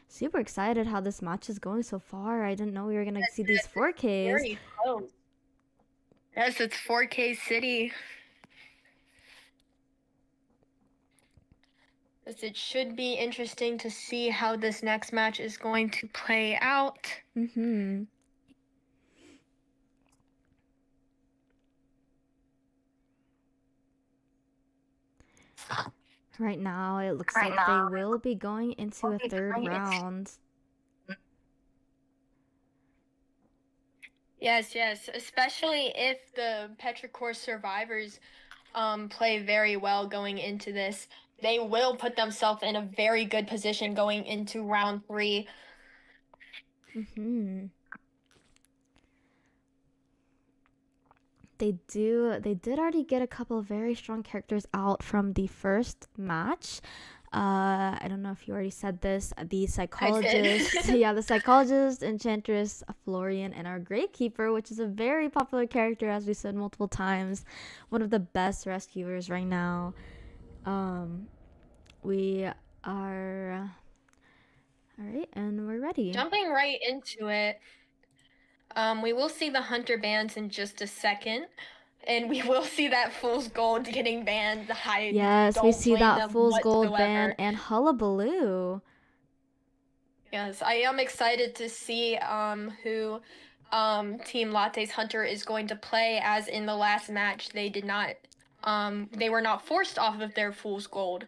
Super excited how this match is going so far. I didn't know we were going to see these 4Ks. Very close. Yes, it's 4K City. It should be interesting to see how this next match is going to play out. Right now, it looks like they will be going into a third round. Yes, especially if the Petrichor survivors play very well going into this. They will put themselves in a very good position going into round 3. They did already get a couple of very strong characters out from the first match. I don't know if you already said this. The psychologist, the psychologist, Enchantress, Florian, and our Gravekeeper, which is a very popular character, as we said multiple times. One of the best rescuers right now. We are all right, and we're ready. Jumping right into it. We will see the Hunter bans in just a second. And we will see that Fool's Gold getting banned. Yes, we see that Fool's Gold ban and Hullabaloo. Yes, I am excited to see who Team Latte's Hunter is going to play, as in the last match they did not they were not forced off of their Fool's Gold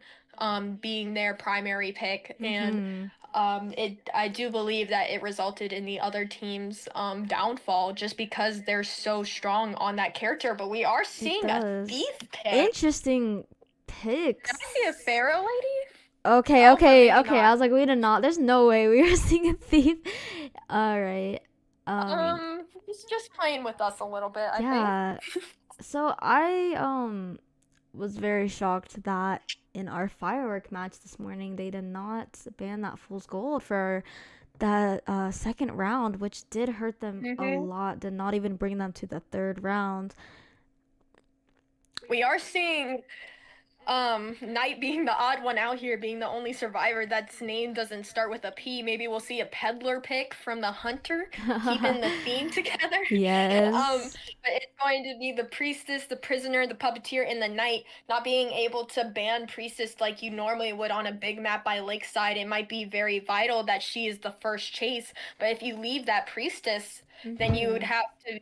being their primary pick, and I do believe that it resulted in the other team's downfall just because they're so strong on that character. But we are seeing a thief pick. Interesting picks. Did I see a Pharaoh lady? Okay. I was like, wait a minute. There's no way we were seeing a thief. All right. He's just playing with us a little bit, I think. So I was very shocked that in our firework match this morning they did not ban that Fool's Gold for that second round, which did hurt them a lot. Did not even bring them to the third round. We are seeing Knight being the odd one out here, being the only survivor that's name doesn't start with a P. Maybe we'll see a peddler pick from the hunter, keeping the theme together. Yes. But it's going to be the priestess, the prisoner, the puppeteer, and the knight. Not being able to ban priestess like you normally would on a big map by Lakeside, it might be very vital that she is the first chase. But if you leave that priestess, then you would Mm-hmm. have to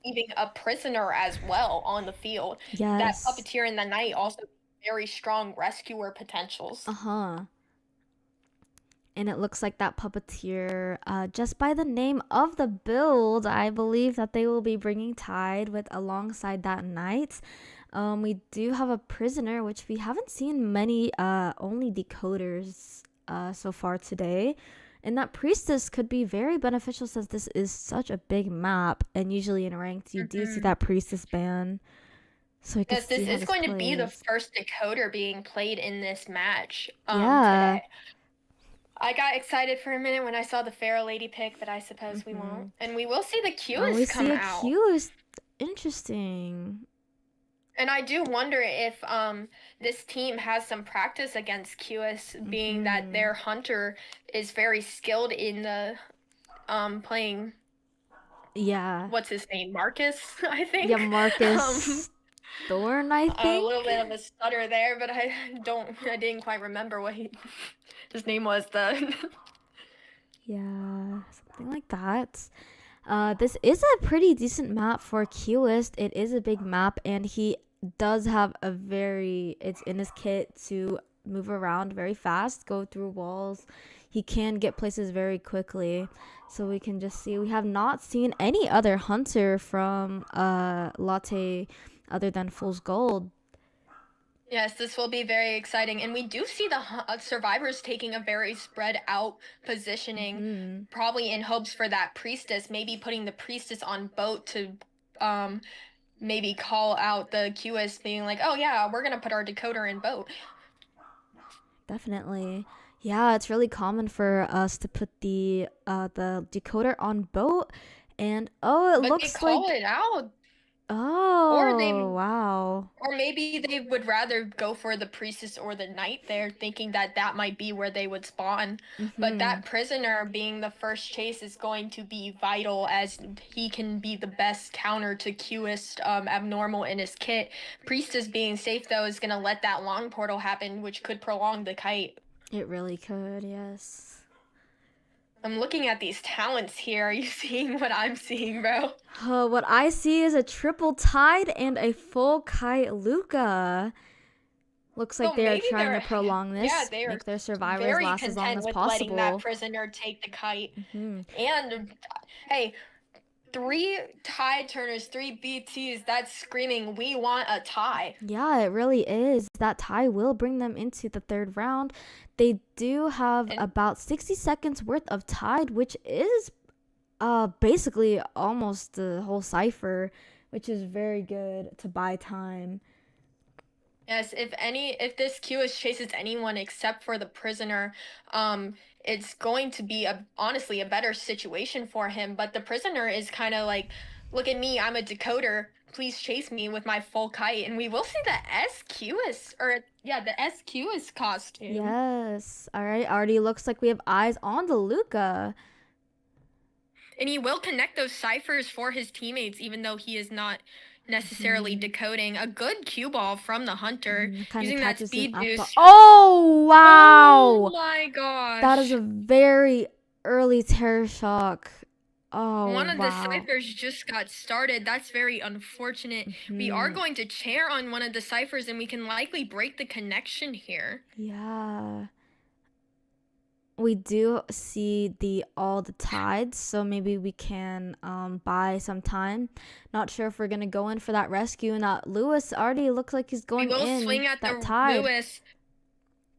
leaving a prisoner as well on the field. That Yes. puppeteer and the knight also very strong rescuer potentials. Uh-huh. And it looks like that puppeteer, just by the name of the build, I believe that they will be bringing Tide with alongside that knight. We do have a prisoner, which we haven't seen many, only decoders so far today. And that priestess could be very beneficial since this is such a big map. And usually in ranked, you do see Mm-hmm. that priestess ban. So we could Yes, see this how is this going to be the plays. first decoder being played in this match Yeah. today. I got excited for a minute when I saw the Pharaoh Lady pick, but I suppose we Mm-hmm. won't. And we will see the Oh, we Qs see come a out. Q is interesting. And I do wonder if this team has some practice against QS, being that Mm-hmm. their hunter is very skilled in the playing Yeah. what's his name? Marcus, I Yeah, think. Um Marcus Thorn, I a little think. bit of a stutter there, but I didn't quite remember what his name was the Yeah, something like that. This is a pretty decent map for Qist. It is a big map, and he does have a very, it's in his kit to move around very fast, go through walls. He can get places very quickly. So we can just see, we have not seen any other hunter from Latte other than Fool's Gold. Yes, this will be very exciting. And we do see the survivors taking a very spread out positioning, Hmm. probably in hopes for that priestess, maybe putting the priestess on boat to um maybe call out the QS being like, oh yeah, we're gonna put our decoder in boat. Definitely. Yeah, it's really common for us to put the decoder on boat, and oh, it But they looks call like, it out. Or oh, they wow. or maybe they would rather go for the priestess or the knight there, thinking that that might be where they would spawn. But Mhm. that prisoner being the first chase is going to be vital, as he can be the best counter to Qist abnormal in his kit. Priestess being safe though is gonna let that long portal happen, which could prolong the kite. It really could, yes. I'm looking at these talents here. Are you seeing what I'm seeing, bro? What I see is a triple tide and a full kite Luca. Looks like So they are maybe trying to they're, prolong yeah, this, they are make their survivors very last as long content as with letting that possible. prisoner take the kite. Hmm. And hey, three tide turners, three BTs, that's screaming, we want a tie. Yeah, it really is. That tie will bring them into the third round. They do have And about 60 seconds worth of tide, which is basically almost the whole cipher, which is very good to buy time. yes, if this QS chases anyone except for the prisoner, um, it's going to be honestly a better situation for him. But the prisoner is kind of like, look at me, I'm a decoder. Please chase me with my full kite, and we will see the SQS, or yeah, the SQS costume. Yes. All right. Already looks like we have eyes on the Luca. And he will connect those ciphers for his teammates, even though he is not necessarily Hmm. decoding. A good cue ball from the hunter, Kind of using that catches him speed up. boost. Oh, Oh wow. my That is gosh. a very early terror shock. One Oh, of the wow. ciphers just got started. That's very unfortunate. We are Hmm. going to chair on one of the ciphers, and we can likely break the connection here. Yeah. We do see all the tides, so maybe we can buy some time. Not sure if we're gonna go in for that rescue. And that Lewis already looks like he's We going will in swing at that the tide, Lewis.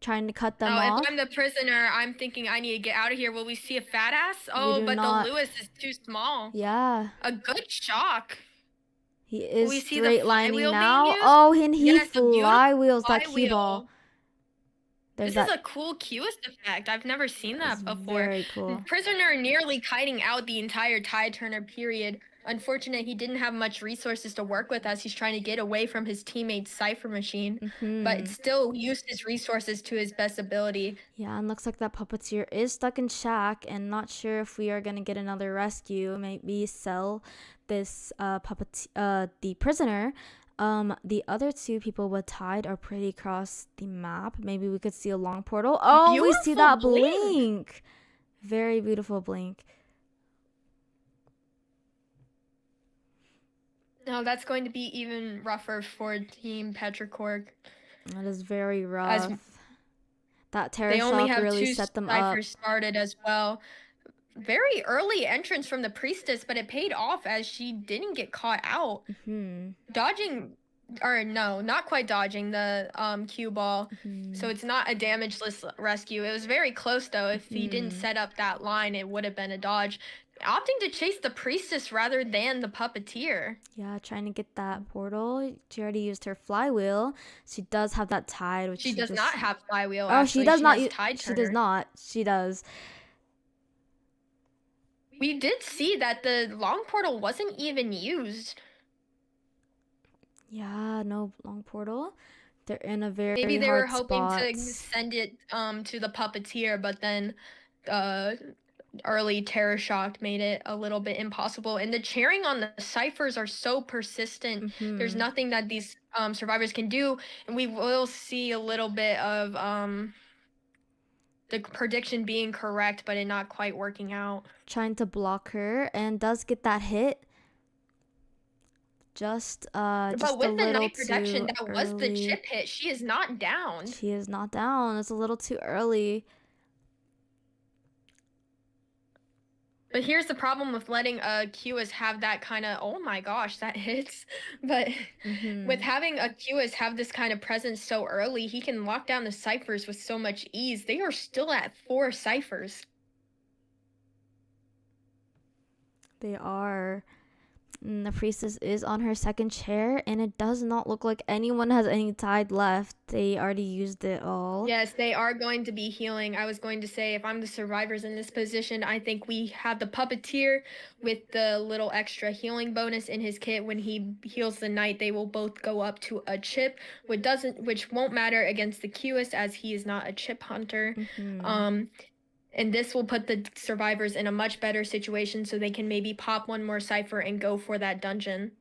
trying to cut them Now, if I'm off. the prisoner, I'm thinking I need to get out of here. Will we see a fat ass? We Oh, do but the not. Lewis is too small. Yeah, A good shock. he Will is we see the straight lining flywheel being now. used? Oh, and he Yes, a beautiful flywheels that cue ball. flywheel. There's This is that. a cool cutest effect. I've never seen That is that before. very cool. Prisoner nearly kiting out the entire tide turner period. unfortunate he didn't have much resources to work with as he's trying to get away from his teammate's Cypher machine, but Mm-hmm. still used his resources to his best ability. Yeah, and looks like that puppeteer is stuck in shack and not sure if we are gonna get another rescue. Maybe sell this the prisoner. The other two people with Tide are pretty across the map. Maybe we could see a long portal. Oh, we see Beautiful that blink! blink. Very beautiful blink. No, that's going to be even rougher for Team Petrichor, That is very as rough. That terror they only shock have really two set them up. ciphers started as well. Very early entrance from the priestess, but it paid off as she didn't get caught out. Hmm. Dodging, or no, not quite dodging the cue ball. So it's not a damageless rescue. It was very close though. If he didn't set up that line, it would have been a dodge. Opting to chase the priestess rather than the puppeteer. Yeah, trying to get that portal. She already used her flywheel. She does have that Tide, which She she does just. not have flywheel, Oh, she actually. does She not. has tide She does turner. not. She does. We did see that the long portal wasn't even used. Yeah, no long portal. They're in a Maybe very they were hard hoping spot. to send it to the puppeteer, but then uh early terror shock made it a little bit impossible. And the cheering on the ciphers are so persistent. There's Mm-hmm. nothing that these survivors can do, and we will see a little bit of the prediction being correct, but it not quite working out. Trying to block her and does get that hit. Just But a with the little night protection, too that was the early. chip hit. She is not downed. She is not down. It's a little too early. But here's the problem with letting a QS have that kind of, oh my gosh, that hits. But with having a QS have this kind of presence so early, he can lock down the ciphers with so much ease. They are still at 4 ciphers. They are. The priestess is on her second chair, and it does not look like anyone has any Tide left. They already used it all. Yes, they are going to be healing. I was going to say, if I'm the survivors in this position, I think we have the puppeteer with the little extra healing bonus in his kit. When he heals the knight, they will both go up to a chip, which won't matter against the QS as he is not a chip hunter. And this will put the survivors in a much better situation so they can maybe pop one more cipher and go for that dungeon.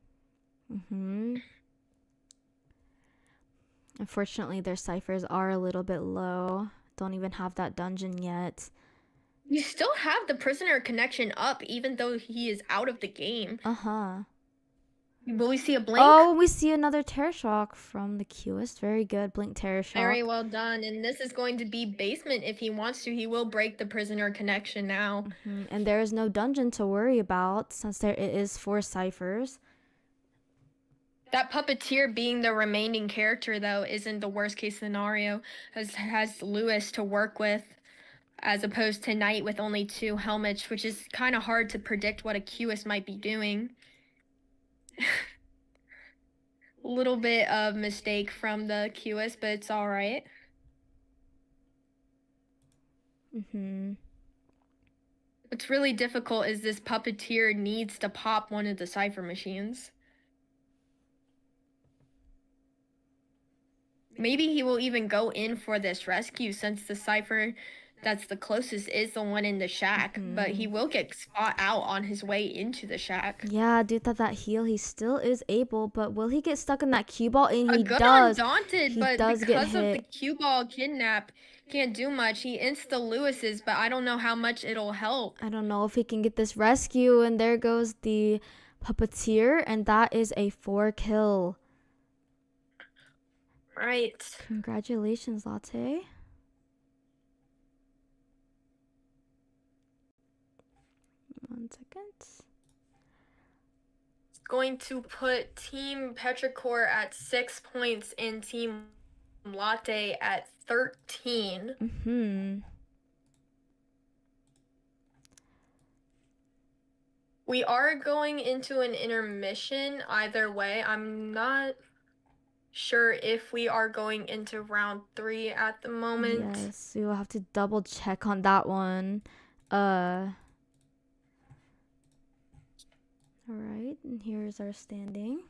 Unfortunately, their ciphers are a little bit low. Don't even have that dungeon yet. You still have the prisoner connection up even though he is out of the game. Uh-huh. Will we see a blink? Oh, we see another terror shock from the QS. Very good. Blink terror shock. Very well done. And this is going to be basement if he wants to. He will break the prisoner connection now. And there is no dungeon to worry about since there it is 4 ciphers. That puppeteer being the remaining character, though, isn't the worst case scenario, as has Lewis to work with, as opposed to Knight with only 2 helmets, which is kind of hard to predict what a QS might be doing. Little bit of mistake from the QS, but it's all right. What's really difficult is this puppeteer needs to pop one of the cipher machines. Maybe he will even go in for this rescue since the cipher that's the closest is the one in the shack, but he will get spot out on his way into the shack. Yeah, due to that heal, he still is able, but will he get stuck in that cue ball? And he Good does. Undaunted, He but does get because of the hit. cue ball kidnap, can't do much. He insta Lewis's, but I don't know how much it'll help. I don't know if he can get this rescue, and there goes the puppeteer, and that is a 4 kill. Right. Congratulations, Latte. One second. Going to put Team Petrichor at 6 points and Team Latte at 13. We are going into an intermission either way. I'm not sure if we are going into round 3 at the moment. Yes, we will have to double check on that one. All right, and here's our standing.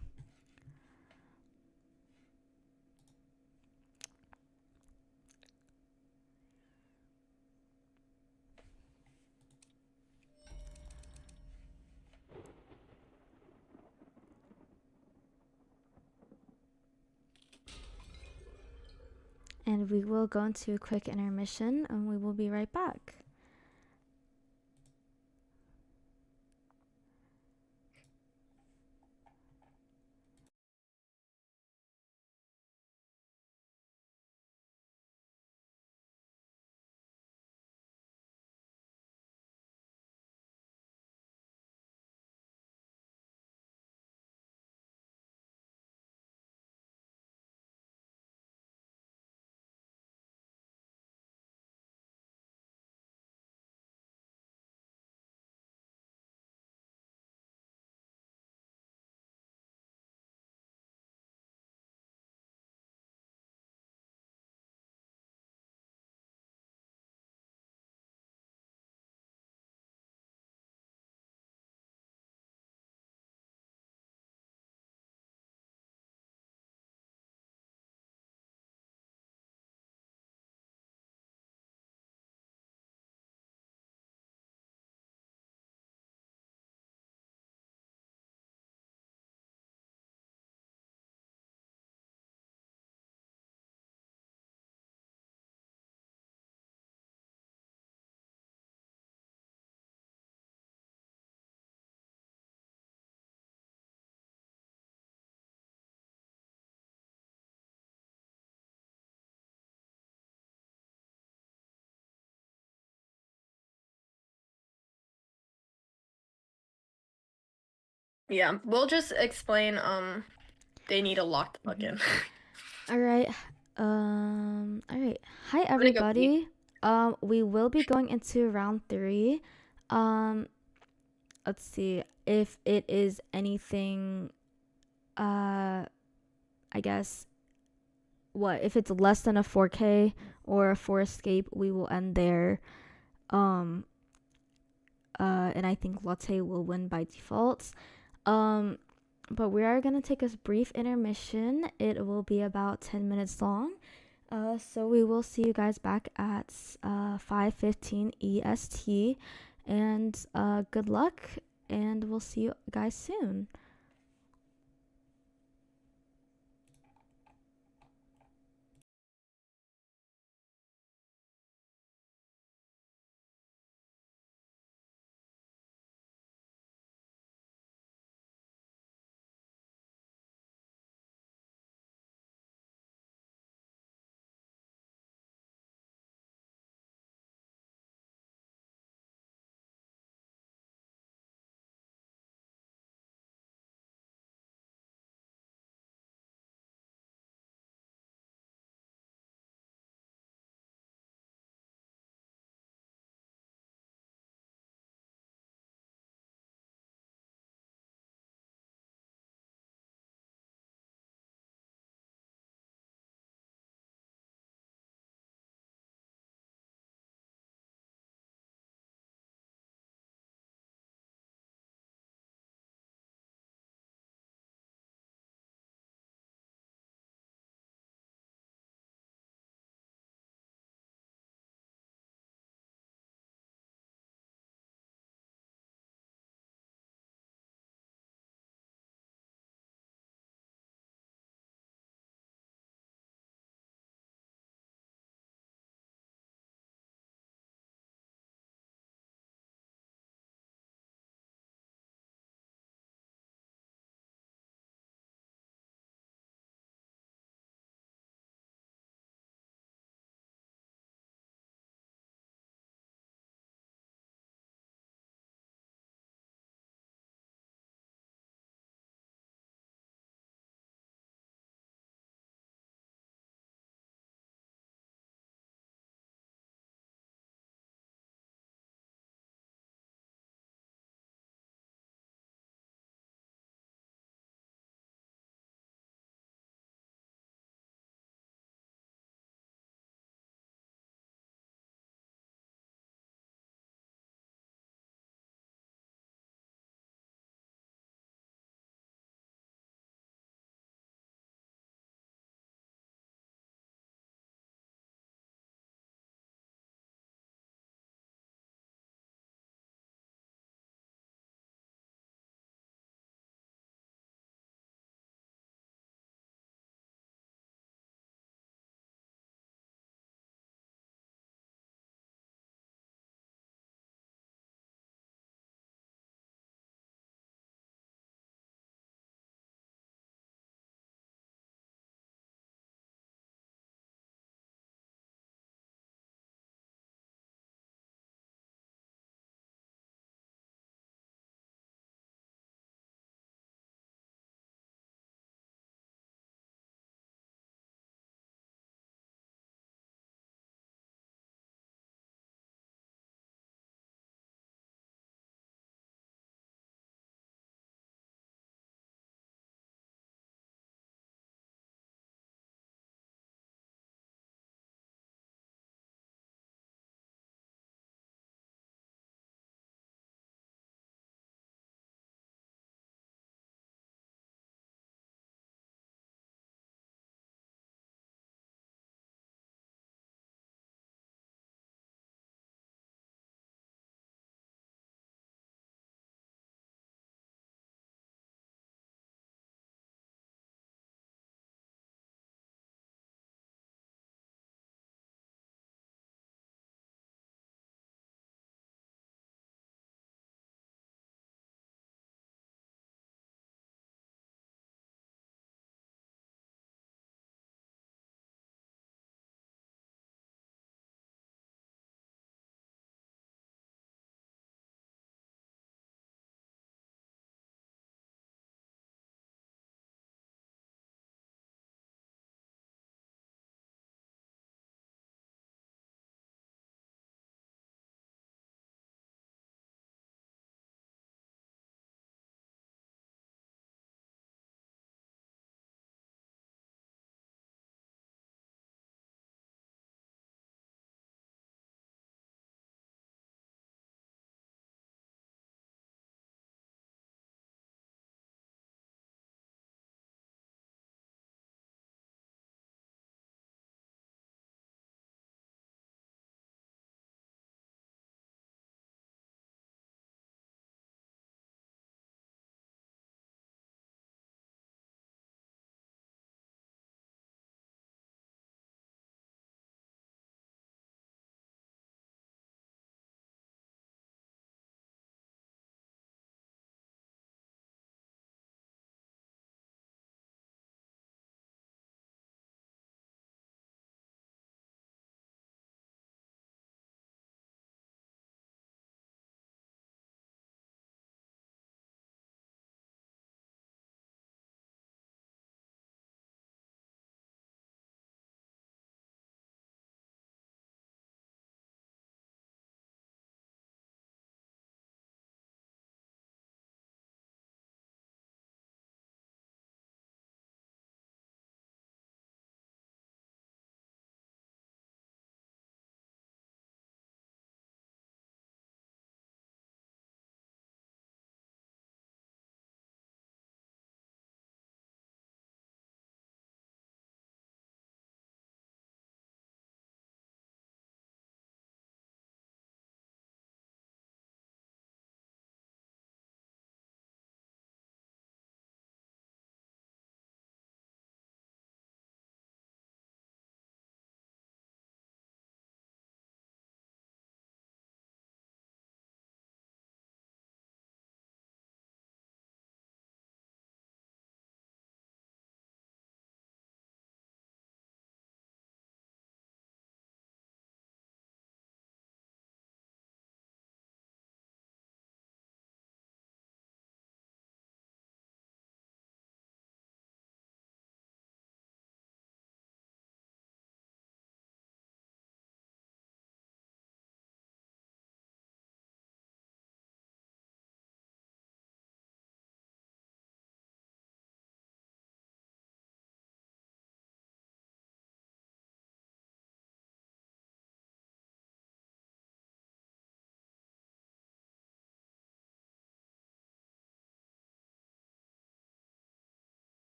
And we will go into a quick intermission and we will be right back. Yeah, we'll just explain they need a locked plugin. All right. All right. Hi I'm gonna go pee. everybody. We will be going into round 3. Um let's see if it is anything I guess what if it's less than a 4K or a 4 escape, we will end there. Um and I think Latte will win by default. Um but we are going to take a brief intermission. It will be about 10 minutes long. So we will see you guys back at 5:15 EST, and good luck, and we'll see you guys soon.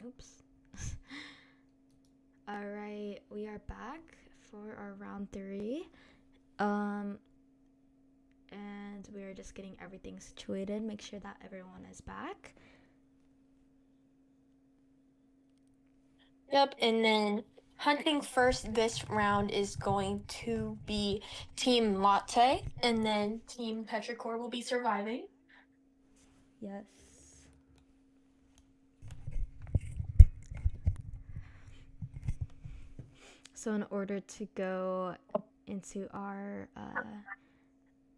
Oops. All right, we are back for our round 3. Um, and we are just getting everything situated. Make sure that everyone is back. Yep, and then hunting first this round is going to be Team Latte, and then Team Petrichor will be surviving. Yes. So in order to go into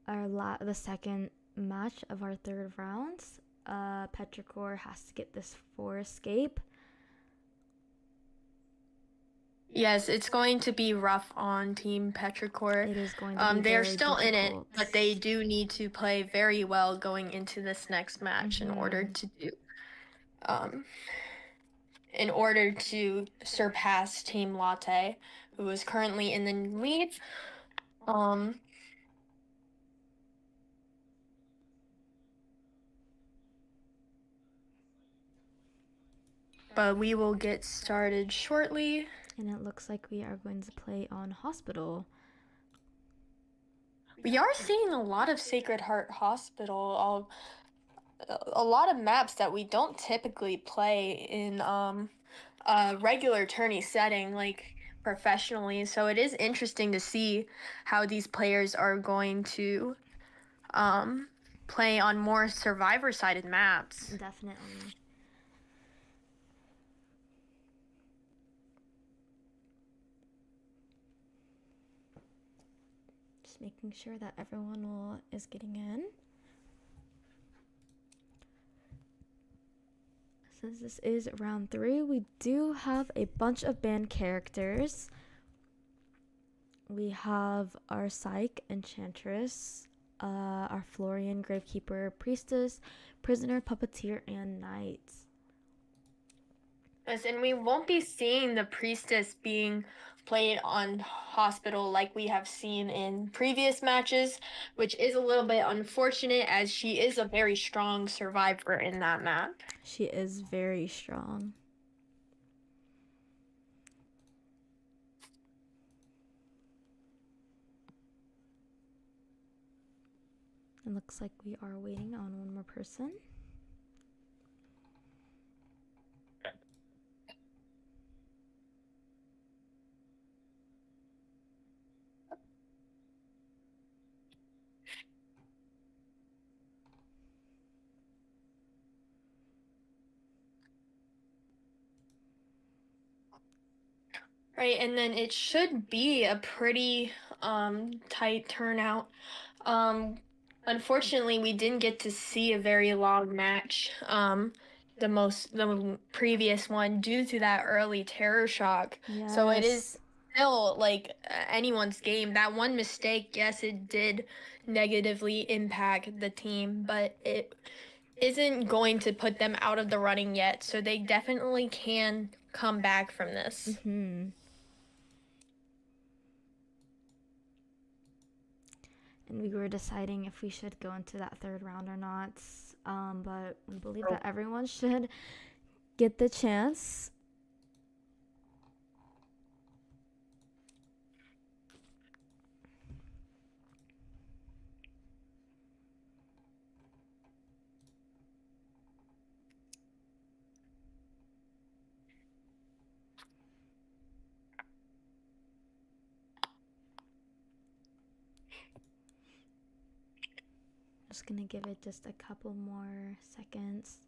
the second match of our third round, Petrichor has to get this 4 escape. Yes, it's going to be rough on Team Petrichor. It is going to be They are very still in it, difficult. but they do need to play very well going into this next match in order to surpass Team Latte, who is currently in the lead. But we will get started shortly. And it looks like we are going to play on Hospital. We are seeing a lot of Sacred Heart Hospital, a lot of maps that we don't typically play in a regular tourney setting, like professionally. So it is interesting to see how these players are going to play on more survivor-sided maps. Definitely. Just making sure that everyone is getting in. Since this is round 3, we do have a bunch of banned characters. We have our Psych, Enchantress, our Florian, Gravekeeper, Priestess, Prisoner, Puppeteer, and Knight. Yes, and we won't be seeing the Priestess being played on Hospital like we have seen in previous matches, which is a little bit unfortunate as she is a very strong survivor in that map. She is very strong. It looks like we are waiting on one more person. Right, and then it should be a pretty tight turnout. Unfortunately, we didn't get to see a very long match. The previous one due to that early terror shock. Yes. So it is still like anyone's game. That one mistake, yes, it did negatively impact the team, but it isn't going to put them out of the running yet. So they definitely can come back from this. Mm-hmm. And we were deciding if we should go into that third round or not. But we believe that everyone should get the chance. Just gonna give it just a couple more seconds.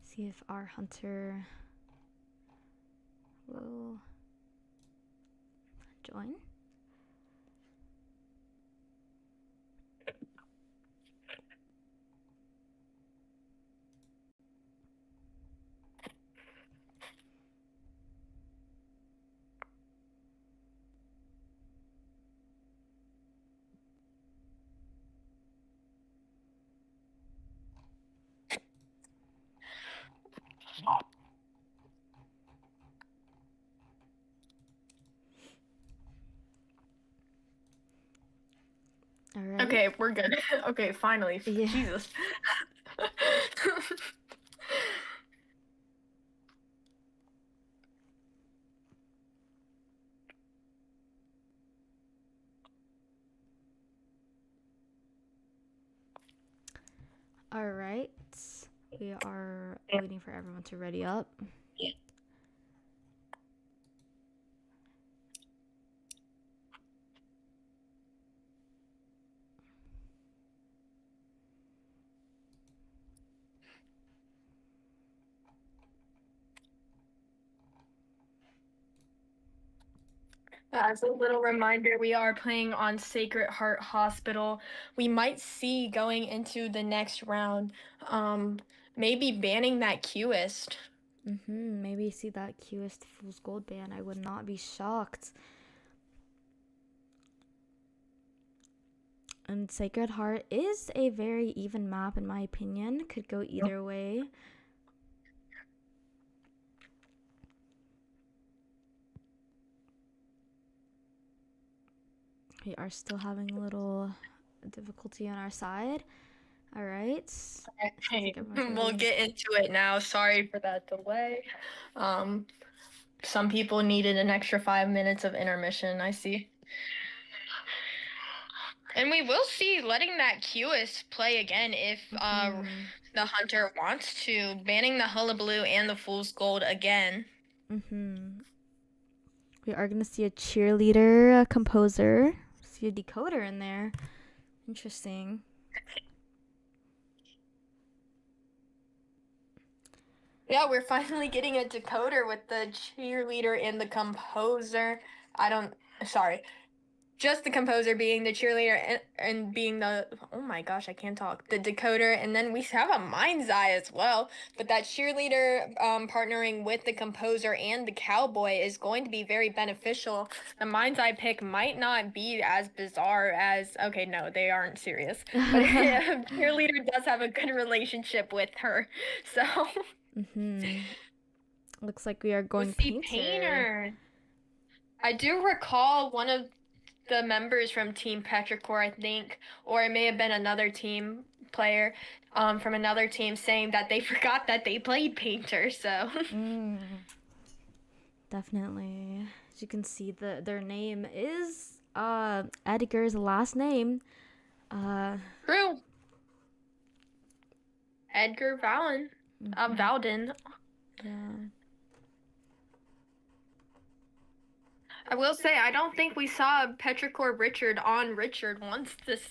See if our hunter will join. All right. Okay, we're good. Okay, finally. Yeah. Jesus. All right. We are waiting for everyone to ready up. As a little reminder, we are playing on Sacred Heart Hospital. We might see going into the next round, maybe banning that Qist. Maybe see that Qist Fool's Gold ban. I would not be shocked. And Sacred Heart is a very even map, in my opinion. Could go either way. We are still having a little difficulty on our side. All right. Okay, we'll get into it now. Sorry for that delay. Some people needed an extra 5 minutes of intermission, I see. And we will see letting that Qist play again if the hunter wants to, banning the Hullabaloo and the Fool's Gold again. We are going to see a cheerleader, a composer, see a decoder in there. Interesting. Yeah, we're finally getting a decoder with the cheerleader and the composer. Sorry. Just the composer being the cheerleader and being the, oh my gosh, I can't talk, the decoder. And then we have a mind's eye as well. But that cheerleader partnering with the composer and the cowboy is going to be very beneficial. The mind's eye pick might not be as bizarre as, okay, no, they aren't serious. But cheerleader does have a good relationship with her. So. Looks like we are going painter. I do recall one of the members from Team Petrichor, I think, or it may have been another team player from another team saying that they forgot that they played painter. So definitely, as you can see, their name is Edgar's last name. True. Edgar Valen. Valden. Yeah. I will say, I don't think we saw Petrichor Richard on Richard once this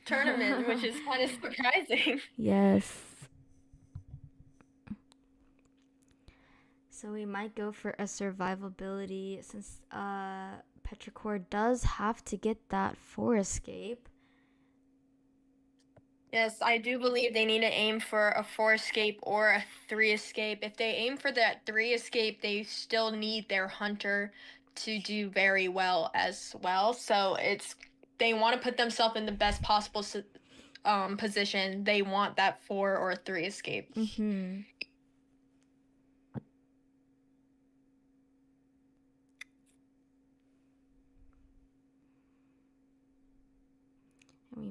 tournament, which is kind of surprising. Yes. So we might go for a survivability since Petrichor does have to get that 4 escape. Yes, I do believe they need to aim for a 4 escape or a 3 escape. If they aim for that 3 escape, they still need their hunter to do very well as well. So they want to put themselves in the best possible position. They want that 4 or 3 escape.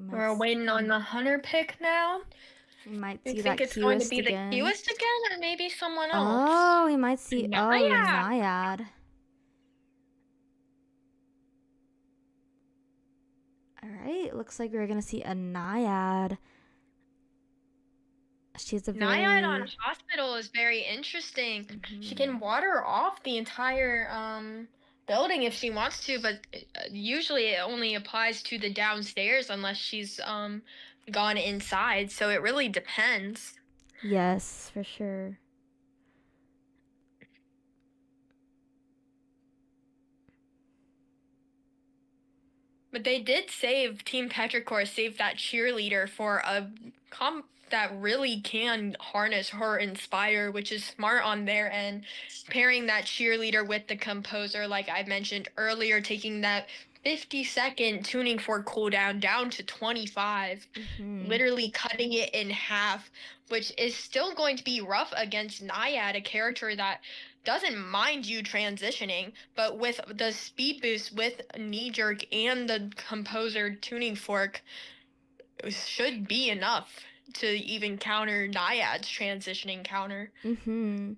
We're waiting on the hunter pick now. We might You see think that it's going to Qist be again. the Qist again, or maybe someone else? Oh, we might see Naiad. All right, looks like we're gonna see a Naiad. She's a very Naiad on hospital is very interesting. She can water off the entire building if she wants to, but usually it only applies to the downstairs unless she's gone inside. So it really depends. Yes, for sure. But they did save Team Petrichor, saved that cheerleader for a comp that really can harness her inspire, which is smart on their end. Pairing that cheerleader with the composer, like I mentioned earlier, taking that 50-second tuning fork cooldown down to 25, literally cutting it in half, which is still going to be rough against Naiad, a character that doesn't mind you transitioning, but with the speed boost with knee jerk and the composer tuning fork, it should be enough to even counter Naiad's transitioning counter. And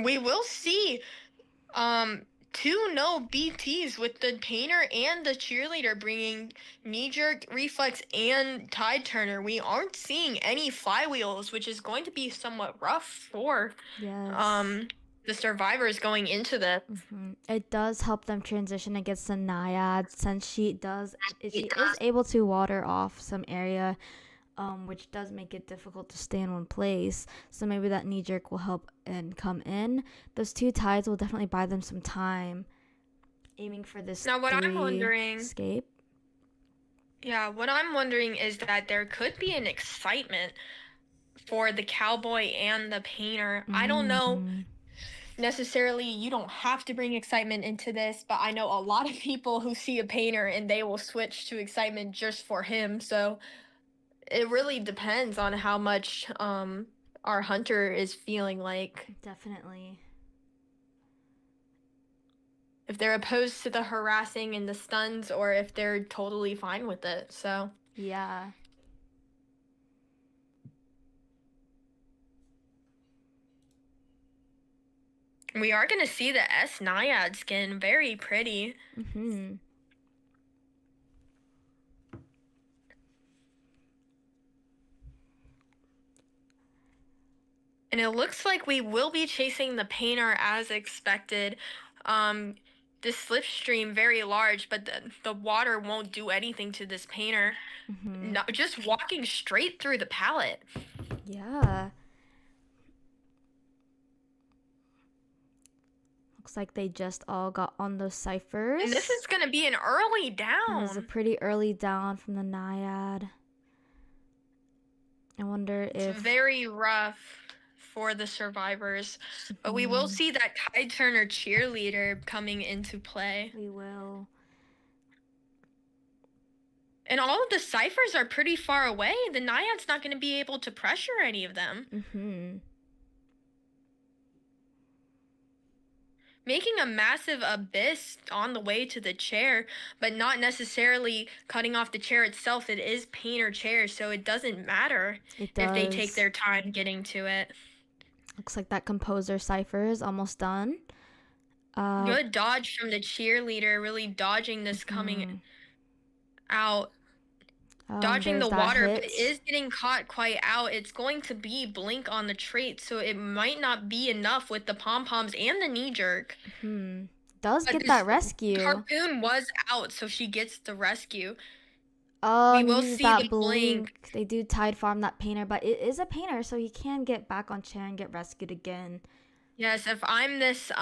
we will see two no BTs with the painter and the cheerleader bringing knee jerk, reflex, and tide turner. We aren't seeing any flywheels, which is going to be somewhat rough for Yes. um the survivors going into the. It does help them transition against the Naiad since she is able to water off some area, which does make it difficult to stay in one place. So maybe that knee jerk will help and come in. Those two tides will definitely buy them some time, aiming for this Now, three escape. what I'm wondering is that there could be an excitement for the cowboy and the painter. I don't know necessarily, you don't have to bring excitement into this, but I know a lot of people who see a painter and they will switch to excitement just for him. So it really depends on how much our hunter is feeling like. Definitely. If they're opposed to the harassing and the stuns or if they're totally fine with it. So Yeah. we are going to see the S Naiad skin. Very pretty. And it looks like we will be chasing the painter as expected. This slipstream very large, but the water won't do anything to this painter. No, just walking straight through the pallet. Yeah. Looks like they just all got on those ciphers. And this is going to be an early down. This is a pretty early down from the Naiad. I wonder if... It's very rough for the survivors. But we will see that tide turner cheerleader coming into play. We will. And all of the ciphers are pretty far away. The Naiad's not going to be able to pressure any of them. Making a massive abyss on the way to the chair, but not necessarily cutting off the chair itself. It is painter chair, so it doesn't matter if they take their time getting to it. Looks like that composer cipher is almost done. Good dodge from the cheerleader, really dodging this coming out. Dodging the water, but it is getting caught quite out. It's going to be blink on the trait, so it might not be enough with the pom-poms and the knee jerk. Does get that rescue. Harpoon was out, so she gets the rescue. We will see that blink. They do tide farm that painter, but it is a painter, so he can get back on chair and get rescued again. Yes, if I'm this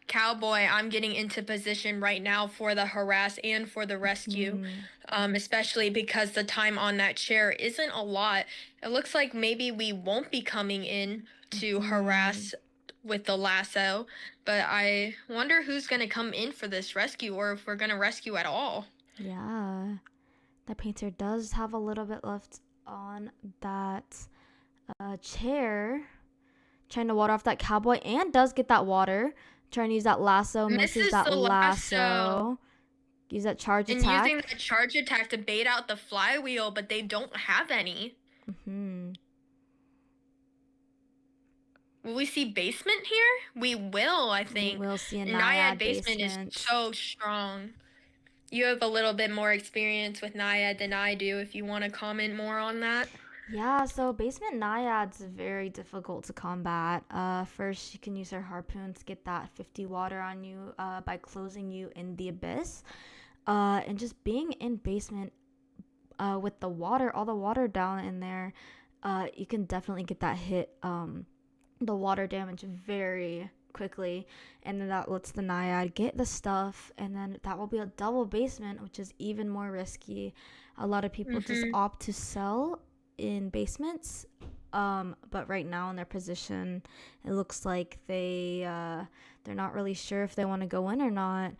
cowboy, I'm getting into position right now for the harass and for the rescue, especially because the time on that chair isn't a lot. It looks like maybe we won't be coming in to harass with the lasso, but I wonder who's going to come in for this rescue or if we're going to rescue at all. Yeah, the painter does have a little bit left on that chair, trying to water off that cowboy, and does get that water. Trying to use that lasso, misses that lasso. Use that charge attack. And using that charge attack to bait out the flywheel, but they don't have any. Will we see basement here? We will, I think. We will see a Naiad basement is so strong. You have a little bit more experience with Naiad than I do, if you want to comment more on that. Yeah, so basement Naiad's very difficult to combat. First, you can use her harpoon to get that 50 water on you by closing you in the abyss. And just being in basement with the water, all the water down in there, you can definitely get that hit, the water damage very quickly. And then that lets the Naiad get the stuff, and then that will be a double basement, which is even more risky. A lot of people just opt to sell in basements, but right now in their position, it looks like they're not really sure if they want to go in or not.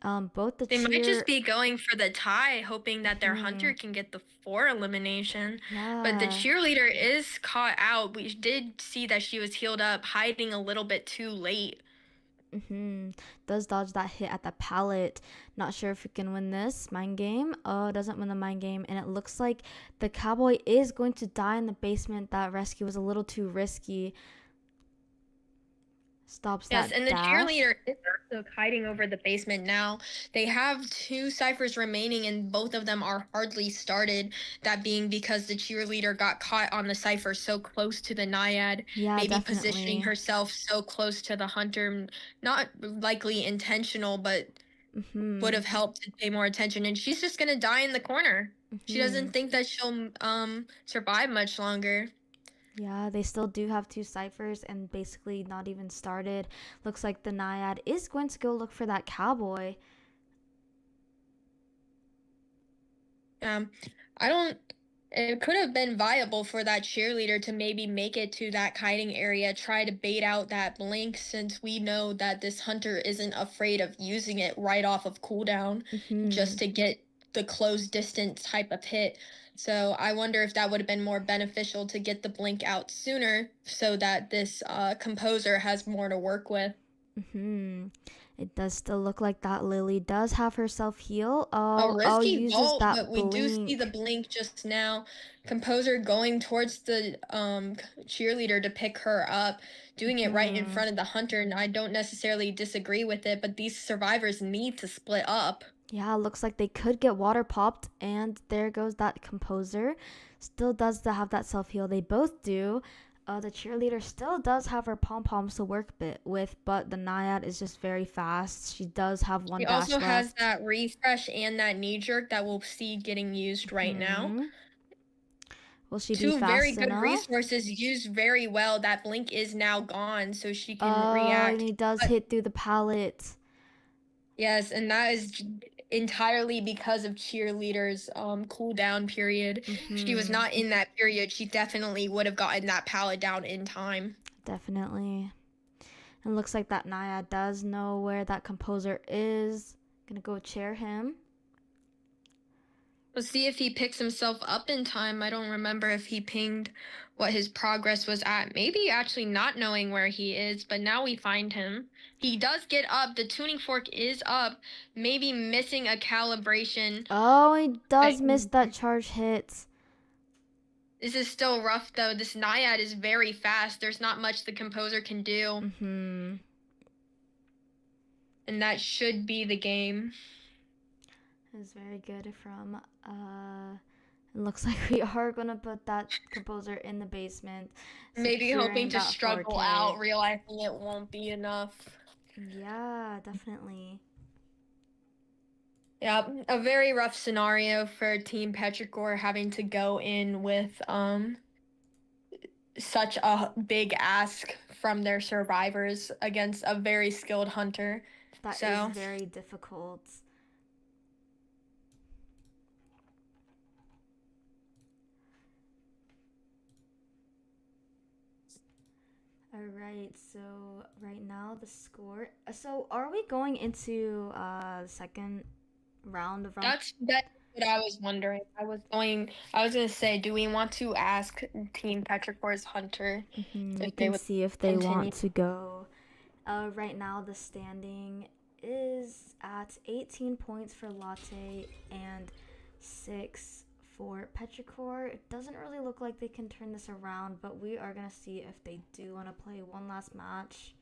They might just be going for the tie, hoping that their hunter can get the 4 elimination. But the cheerleader is caught out. We did see that she was healed up, hiding a little bit too late. Does dodge that hit at the pallet. Not sure if we can win this mind game. Oh, doesn't win the mind game. And it looks like the cowboy is going to die in the basement. That rescue was a little too risky. Stops Yes, that and the dash. cheerleader is also hiding over the basement now. They have two ciphers remaining, and both of them are hardly started. That being because the cheerleader got caught on the cipher so close to the naiad, Yeah, maybe positioning definitely. herself so close to the hunter, not likely intentional, but would Mhm. have helped to pay more attention. And she's just gonna die in the corner. She doesn't Mhm. think that she'll survive much longer. Yeah, they still do have two ciphers and basically not even started. Looks like the Naiad is going to go look for that cowboy. Um, I don't. It could have been viable for that cheerleader to maybe make it to that kiting area, try to bait out that blink, since we know that this hunter isn't afraid of using it right off of cooldown just Mhm. to get the close distance type of hit. So I wonder if that would have been more beneficial to get the blink out sooner so that this composer has more to work with. Mhm. It does still look like that Lily does have herself heal. A Oh, risky uses vault, but that we do see the blink. blink just now. Composer going towards the cheerleader to pick her up, doing it right in Mhm. front of the hunter, and I don't necessarily disagree with it, but these survivors need to split up. Yeah, looks like they could get water popped, and there goes that composer. Still does have that self heal. They both do. The cheerleader still does have her pom poms to work bit with, but the Naiad is just very fast. She does have one She dash also has left. that refresh and that knee jerk that we'll see getting used right now. Hmm. Will she be Two very fast good enough? resources used very well. That blink is now gone, so she can Oh, and react. he does But hit through the pallet. yes, and that is entirely because of cheerleader's cool down period. She was Hmm. not in that period. She definitely would have gotten that pallet down in time. Definitely. And looks like that Naiad does know where that composer is. Gonna go chair him. Let's see if he picks himself up in time. I don't remember if he pinged what his progress was at. Maybe actually not knowing where he is, but now we find him. He does get up. The tuning fork is up, maybe missing a calibration. Oh, he But does miss that charge hit. this is still rough though. This Naiad is very fast. There's not much the composer can do, Mm-hmm. and that should be the game. It's very good from it looks like we are gonna put that composer in the basement, Maybe hoping securing to that struggle 4K. out, realizing it won't be enough. Yeah, definitely. Yeah, a very rough scenario for Team Petrichor having to go in with such a big ask from their survivors against a very skilled hunter. That is So, very difficult. All right, so right now the score. So are we going into the second round of round? that's what I was wondering. I was gonna say, do we want to ask Team Petrichor's hunter We if they can would see if they continue? want to go. Right now the standing is at 18 points for Latte and 6 for Petrichor. It doesn't really look like they can turn this around, but we are gonna see if they do want to play one last match.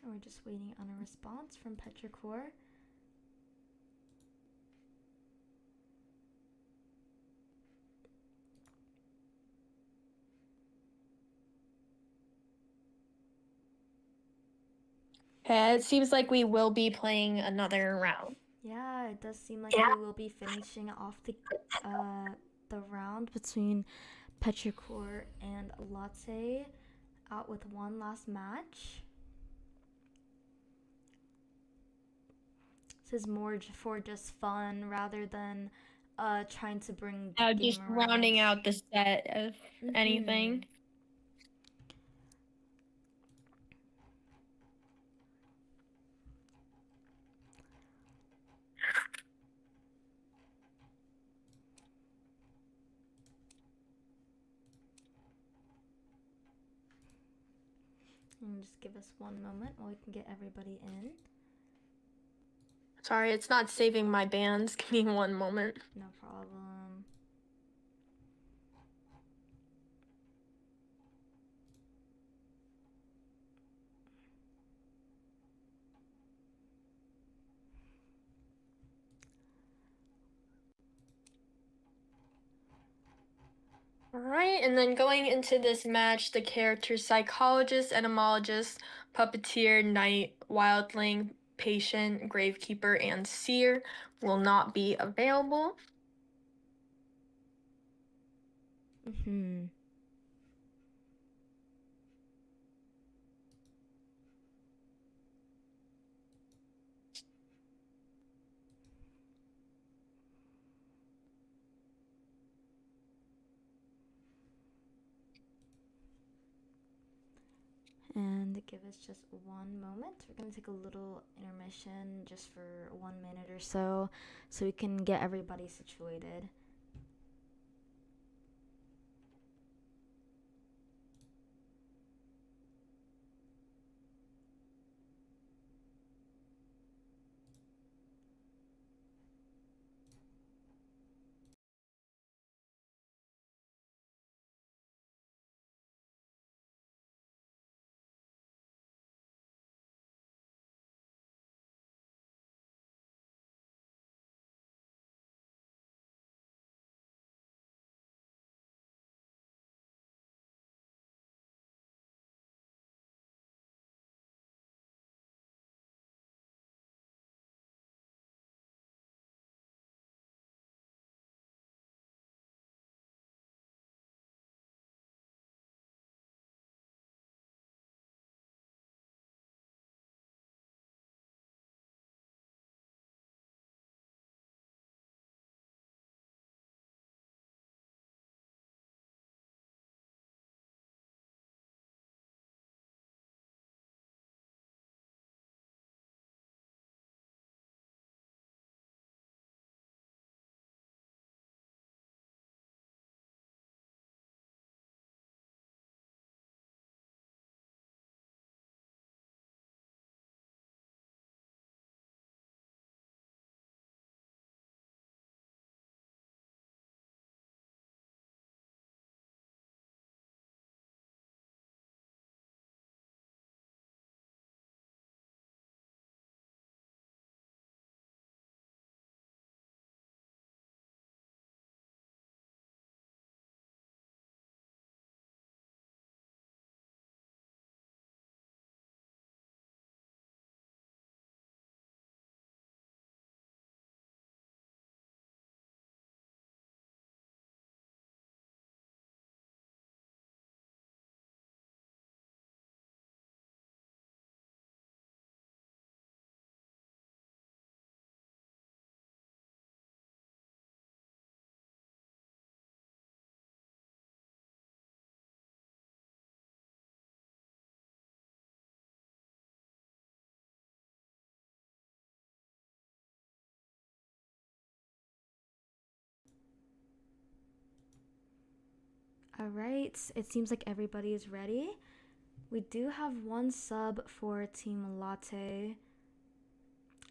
We're just waiting on a response from Petrichor. Okay, it seems like we will be playing another round. Yeah, it does seem like we will be finishing off the round between Petrichor and Latte out with one last match. This is more for just fun rather than trying to bring the game Just around. rounding out the set of Mm-hmm. anything. And just give us one moment while we can get everybody in. Sorry, it's not saving my bands. Give me one moment. No problem. All right, and then going into this match, the characters psychologist, etymologist, puppeteer, knight, wildling, patient, gravekeeper, and seer will not be available. Mm-hmm. And give us just one moment. We're going to take a little intermission just for 1 minute or so we can get everybody situated. All right, it seems like everybody is ready. We do have one sub for Team Latte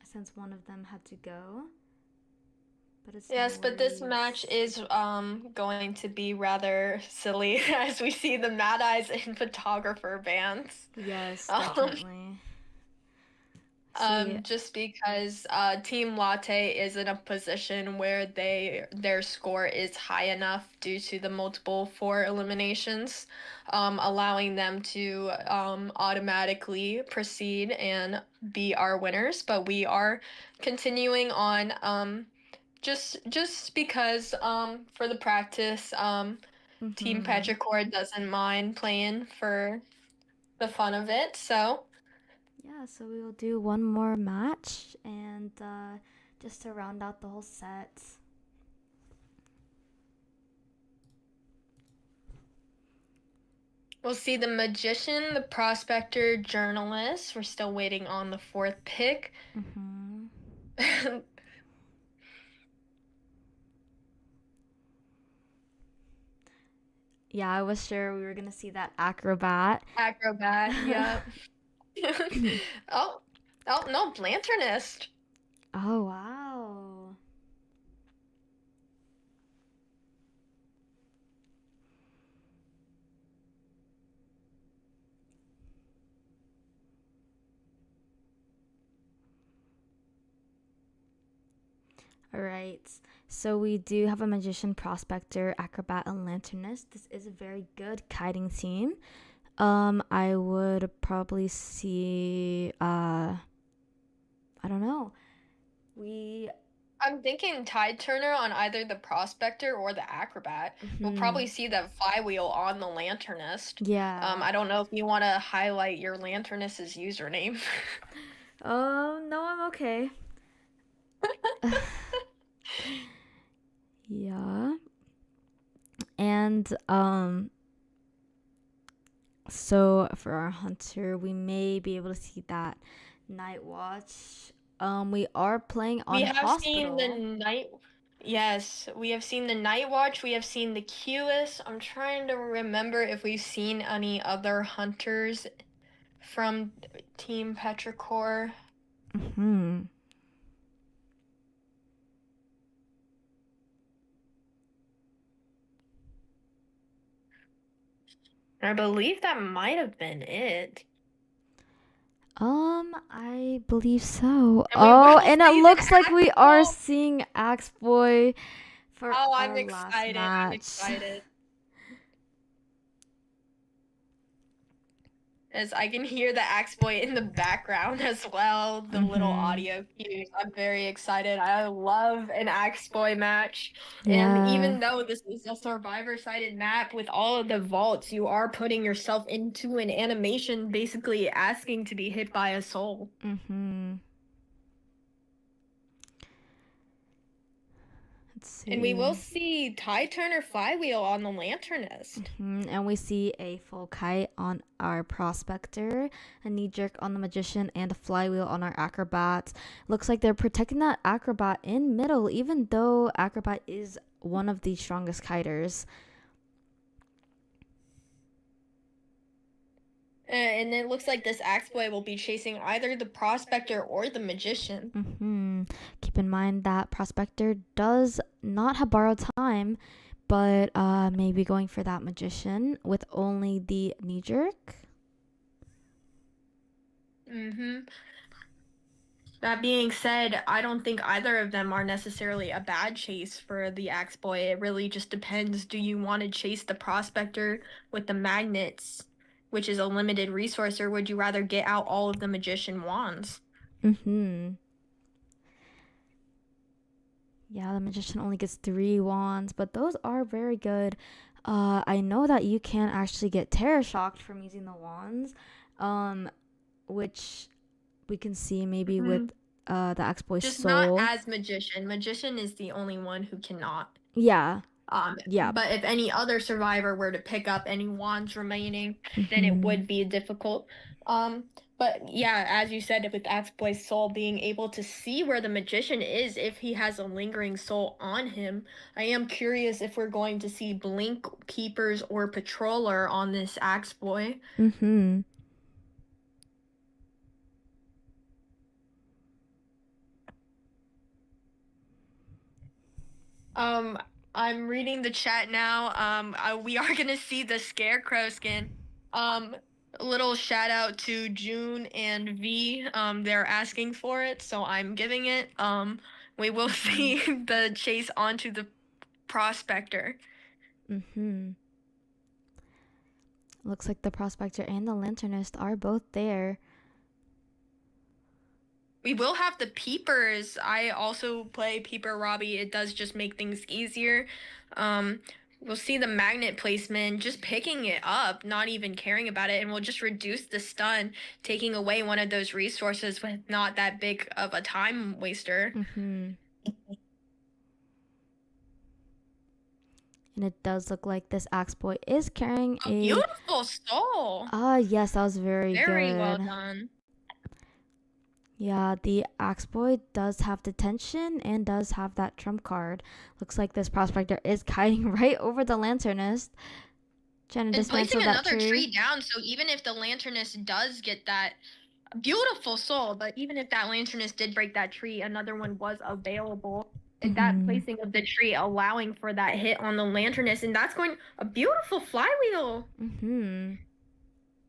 since one of them had to go. But it's no Yes, but this match worries. is going to be rather silly as we see the Mad Eyes and photographer bands. Yes, Um, definitely. See, just because Team Latte is in a position where their score is high enough due to the multiple four eliminations, allowing them to automatically proceed and be our winners. But we are continuing on just because for the practice Team mm-hmm. Petrichor doesn't mind playing for the fun of it, so. Yeah, so we will do one more match and just to round out the whole set. We'll see the magician, the prospector, journalist. We're still waiting on the fourth pick. Mm-hmm. Yeah, I was sure we were gonna see that acrobat. Acrobat, yep. Oh, oh no, Lanternist. Oh, wow. All right. So we do have a magician, prospector, acrobat, and lanternist. This is a very good kiting scene. I would probably see I don't know. We I'm thinking Tide Turner on either the Prospector or the Acrobat. We'll mhm. probably see that flywheel on the Lanternist. Yeah. I don't know if you want to highlight your Lanternist's username. No, I'm okay. Yeah. And so for our hunter, we may be able to see that night watch. We are playing We on have seen the hospital. night. Yes, we have seen the Night Watch. We have seen the Qus. I'm trying to remember if we've seen any other hunters from Team Petrichor. Mhm. I believe that might have been it. I believe so. And we Oh, will and it see the looks like we are actual. seeing Axe Boy for Oh, I'm our last excited. I'm match. excited. As I can hear the Axe Boy in the background as well, the little Mhm. audio cues. I'm very excited. I love an Axe Boy match. And Yeah. even though this is a survivor-sided map with all of the vaults, you are putting yourself into an animation basically asking to be hit by a soul. Mhm. Let's And we will see. see Ty Turner flywheel on the Lanternist. And we see a full kite on our prospector, a knee jerk on the magician, and a flywheel on our acrobat. Looks like they're protecting that acrobat in middle, even though acrobat is one of the strongest kiters. And it looks like this Axe Boy will be chasing either the Prospector or the Magician. Keep in mind that prospector does not have borrowed time, but maybe going for that magician with only the knee jerk. Mm-hmm. That being said, I don't think either of them are necessarily a bad chase for the Axe Boy. It really just depends. Do you want to chase the Prospector with the Magnets, which is a limited resource, or would you rather get out all of the Magician wands? Mm-hmm. Yeah, the magician only gets 3 wands, but those are very good. I know that you can actually get terror shocked from using the wands, um, which we can see maybe with Mhm. the Axe Boy's Just not soul. as Magician. Magician is the only one who cannot. Yeah, yeah. But if any other survivor were to pick up any wands remaining, then it Mm-hmm. would be difficult. Um, but yeah, as you said, with Boy's soul being able to see where the magician is if he has a lingering soul on him, I am curious if we're going to see Blink Keepers or Patroller on this Axe Boy. Mm-hmm. Um, I'm reading the chat now. We are gonna see the Scarecrow skin. Um, a little shout out to June and V. They're asking for it, so I'm giving it. We will see the chase onto the Prospector. Mm-hmm. Looks like the prospector and the lanternist are both there. We will have the peepers. I also play Peeper Robbie. It does just make things easier. Um, we'll see the magnet placement, just picking it up, not even caring about it, and we'll just reduce the stun, taking away one of those resources with not that big of a time waster. Mm-hmm. And it does look like this axe boy is carrying A a beautiful soul. yes, that was very Very well good. done. Yeah, the axe boy does have detention and does have that trump card. Looks like this prospector is kiting right over the lanternist. Trying to And placing dismantle that another tree. tree down, so even if the lanternist does get that beautiful soul, but even if that lanternist did break that tree, another one was available. And that Mm-hmm. placing of the tree allowing for that hit on the lanternist, and that's going a beautiful flywheel. Mm-hmm.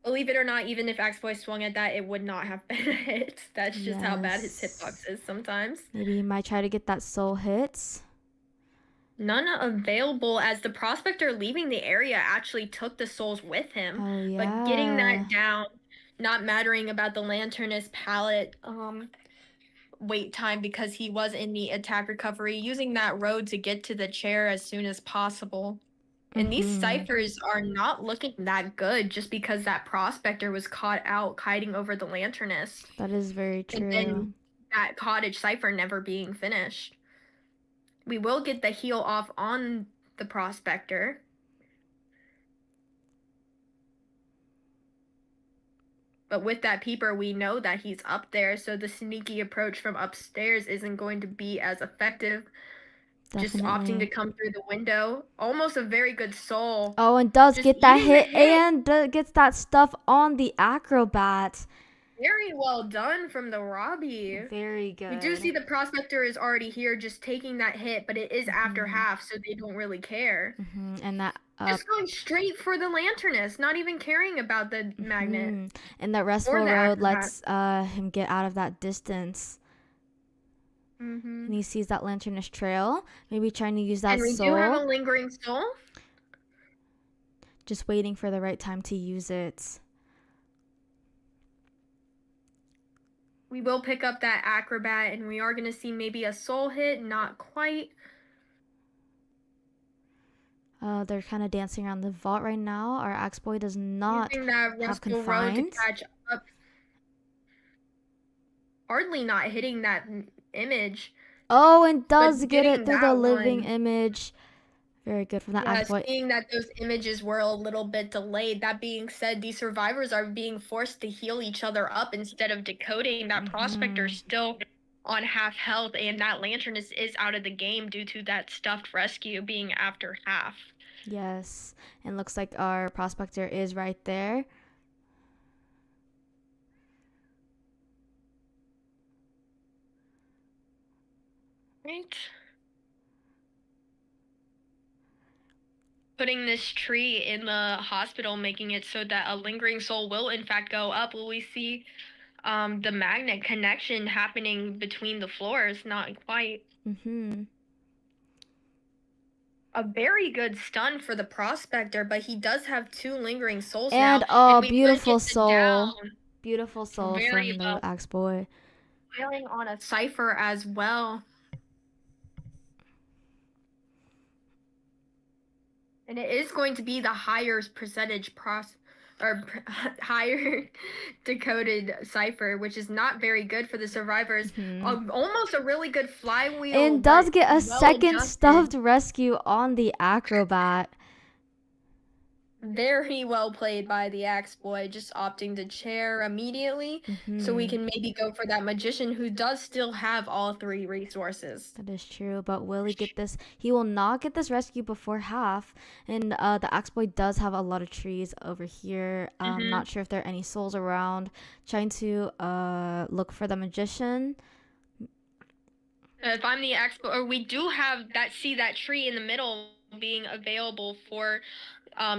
Believe it or not, even if Axboy swung at that, it would not have been a hit. That's just how bad his hitbox Yes. is sometimes. Maybe he might try to get that soul hits. None available as the prospector leaving the area actually took the souls with him. Oh But getting yeah. that down, not mattering about the lanternist pallet wait time because he was in the attack recovery, using that road to get to the chair as soon as possible. And these Mm-hmm. ciphers are not looking that good just because that prospector was caught out kiting over the lanternist. That is very And true. then that cottage cipher never being finished. We will get the heal off on the prospector. But with that peeper, we know that he's up there, so the sneaky approach from upstairs isn't going to be as effective. Just opting to Definitely. come through the window. Almost a very good soul. Oh, and does Just get that eating the hit hit. and gets that stuff on the acrobat. Very well done from the Robbie. Very We do see good. the prospector is already here just taking that hit, but it is after Mm-hmm. half, so they don't really care. Mm-hmm. And that Just going straight for the lanternist, not even caring about the magnet mm-hmm. And that or restful the road acrobat. lets him get out of that distance. Mm-hmm. And he sees that lanternist trail. Maybe trying to use that And we do have a soul. lingering soul. Just waiting for the right time to use it. We will pick up that acrobat, and we are going to see maybe a soul hit, not quite. They're kind of dancing around the vault right now. Our axe boy does not Using that have restful road to confined. catch up. Hardly not hitting that image, Oh, and but does get it getting through the that living one. image. Very good from that axe Yeah, boy. seeing that those images were a little bit delayed. That being said, these survivors are being forced to heal each other up instead of decoding. That prospector Mm-hmm. still on half health, and that lanternist is out of the game due to that stuffed rescue being after half. Yes. And looks like our prospector is right there. Right. Putting this tree in the hospital, making it so that a lingering soul will in fact go up. Will we see the magnet connection happening between the floors? Not quite. Mm-hmm. A very good stun for the prospector, but he does have 2 lingering souls now. And If oh, we would beautiful get the down, soul. Beautiful soul very from the well. axe boy. Failing on a cipher as well. And it is going to be the higher percentage higher decoded cipher, which is not very good for the survivors. Mm-hmm. Almost a really good flywheel, And does but get a well second adjusted. stuffed rescue on the acrobat. Very well played by the axe boy, just opting to chair immediately, so we Mm-hmm. can maybe go for that magician who does still have all 3 resources. That is true, but will he get this? He will not get this rescue before half. And the axe boy does have a lot of trees over here. Mm-hmm. Not sure if there are any souls around. Trying to look for the magician. If I'm the axe boy, or we do have that tree in the middle being available for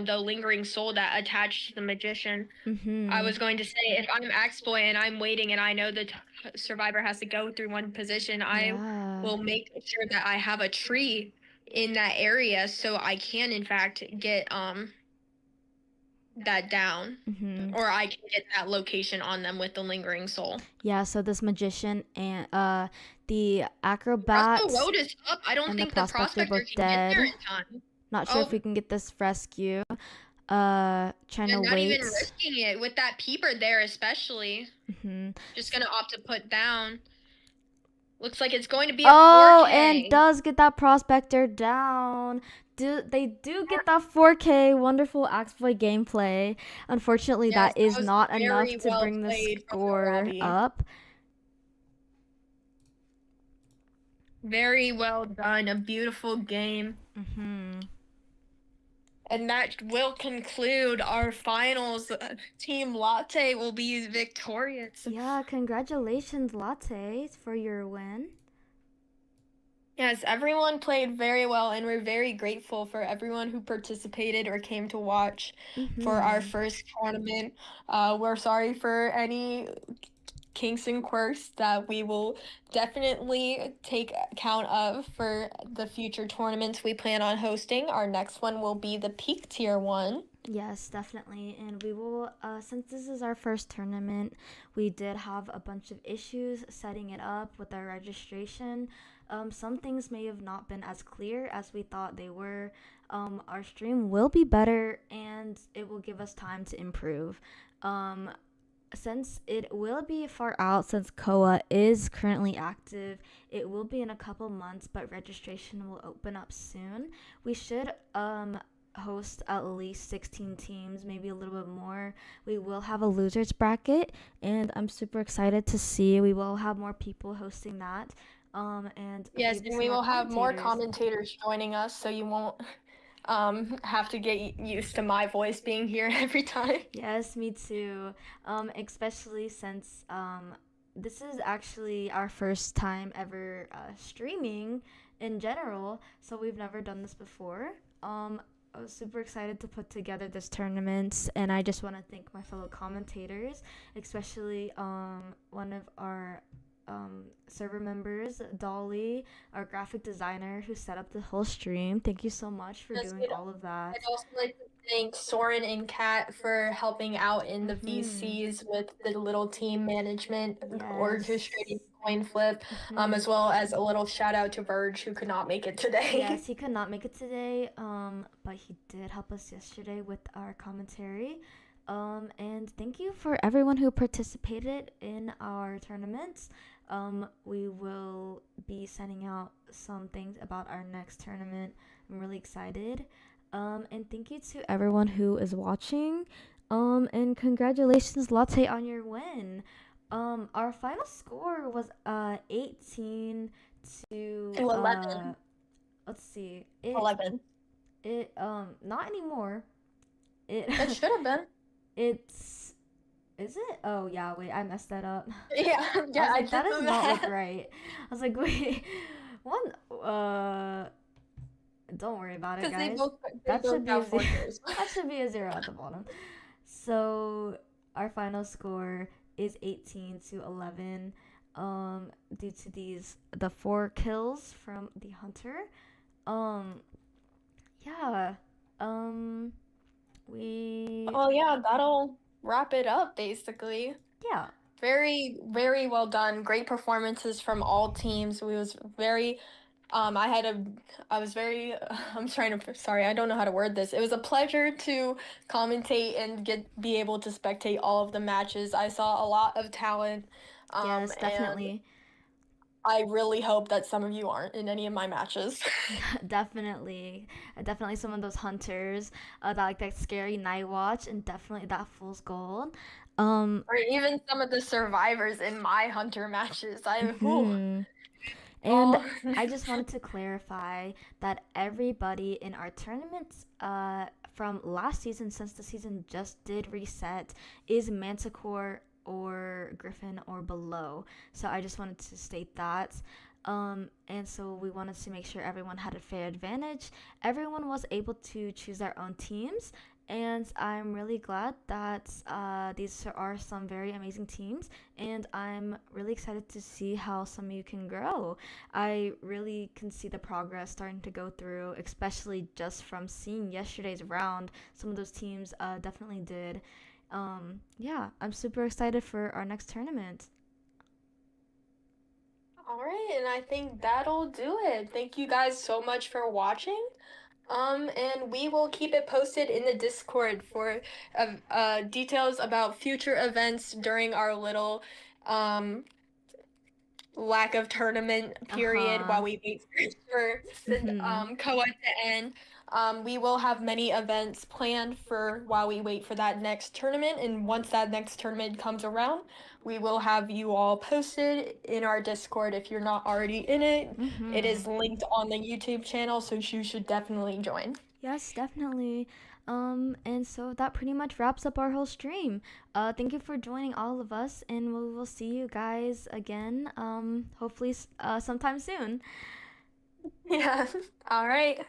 the lingering soul that attached to the magician. I Mm-hmm. was going to say, if I'm axe boy and I'm waiting and I know the survivor has to go through one position, I Yeah. will make sure that I have a tree in that area so I can in fact get that down, Mm-hmm. or I can get that location on them with the lingering soul. Yeah, so this magician and the Russell acrobat Road is up. I don't and the think the prospector prospector both can get there dead. in time. Not sure if Oh, we can get this rescue. Trying to and not even wait. risking it with that peeper there, especially. Mm-hmm. Just gonna opt to put down. Looks like it's going to be a Oh, 4K. and does get that prospector down. They do get that 4K wonderful Axeboy gameplay. Unfortunately, Yes, that is that was not enough very to well bring the played from the score Robbie. up. Very well done. A beautiful game. Mm-hmm. And that will conclude our finals. Team Latte will be victorious. Yeah, congratulations, Latte, for your win. Yes, everyone played very well, and we're very grateful for everyone who participated or came to watch for our Mm-hmm. first tournament. We're sorry for any kinks and quirks that we will definitely take account of for the future tournaments we plan on hosting. Our next one will be the peak tier one. Yes, definitely. And we will, since this is our first tournament, we did have a bunch of issues setting it up with our registration. Some things may have not been as clear as we thought they were. Our stream will be better and it will give us time to improve. Um, since it will be far out, since KOA is currently active, it will be in a couple months, but registration will open up soon. We should host at least 16 teams, maybe a little bit more. We will have a losers bracket, and I'm super excited to see. We will have more people hosting that, and Yes, maybe and some we more will have more commentators. commentators joining us, so you won't have to get used to my voice being here every time. Yes, me too. Especially since this is actually our first time ever streaming in general, so we've never done this before. I was super excited to put together this tournament, and I just want to thank my fellow commentators, especially one of our server members, Dolly, our graphic designer, who set up the whole stream. Thank you so much for Yes, doing all of that. I'd also like to thank Soren and Kat for helping out in the Mm-hmm. VCs with the little team management, orchestrating Yes. coin flip, Mm-hmm. as well as a little shout out to Verge who could not make it Yes, today. he could not make it today, but he did help us yesterday with our commentary. And thank you for everyone who participated in our tournaments. We will be sending out some things about our next tournament. I'm really excited. And thank you to everyone who is watching. And congratulations, Latte, on your win. Our final score was 18 to To 11. let's see. It not anymore. It It should have been. it's is it? Oh yeah, wait, I messed that up. Yeah, I yeah, was I like, that did does the not look math. right. I was like, wait, one don't worry about it, Because guys. they That both should be a have zero. fortress. That should be a zero at the bottom. So our final score is 18 to 11. Due to the four kills from the hunter. Um, yeah. Um, we Well, yeah, that'll wrap it up basically. yeah. Very, very well done. Great performances from all teams. We was very I had a I was very I'm trying to sorry, I don't know how to word this. It was a pleasure to commentate and be able to spectate all of the matches. I saw a lot of talent. Yes, And definitely. I really hope that some of you aren't in any of my matches. Definitely. Definitely some of those hunters that like that scary night watch and definitely that fool's gold. Um Or even some of the survivors in my hunter matches. Whew, mhm. And oh I just wanted to clarify that everybody in our tournaments from last season, since the season just did reset, is Manticore or Griffin or below. So I just wanted to state that. And so we wanted to make sure everyone had a fair advantage. Everyone was able to choose their own teams, and I'm really glad that these are some very amazing teams, and I'm really excited to see how some of you can grow. I really can see the progress starting to go through, especially just from seeing yesterday's round. Some of those teams definitely did. Yeah, I'm super excited for our next tournament. all right, and I think that'll do it. Thank you guys so much for watching. And we will keep it posted in the Discord for details about future events during our little um lack of tournament Uh period while huh. we wait for the Mhm. co-ed to end. We will have many events planned for while we wait for that next tournament, and once that next tournament comes around, we will have you all posted in our Discord if you're not already in it. It is Mhm. linked on the YouTube channel, so you should definitely join. Yes, definitely. And so that pretty much wraps up our whole stream. Thank you for joining all of us, and we will see you guys again. Hopefully, sometime soon. Yeah. All right.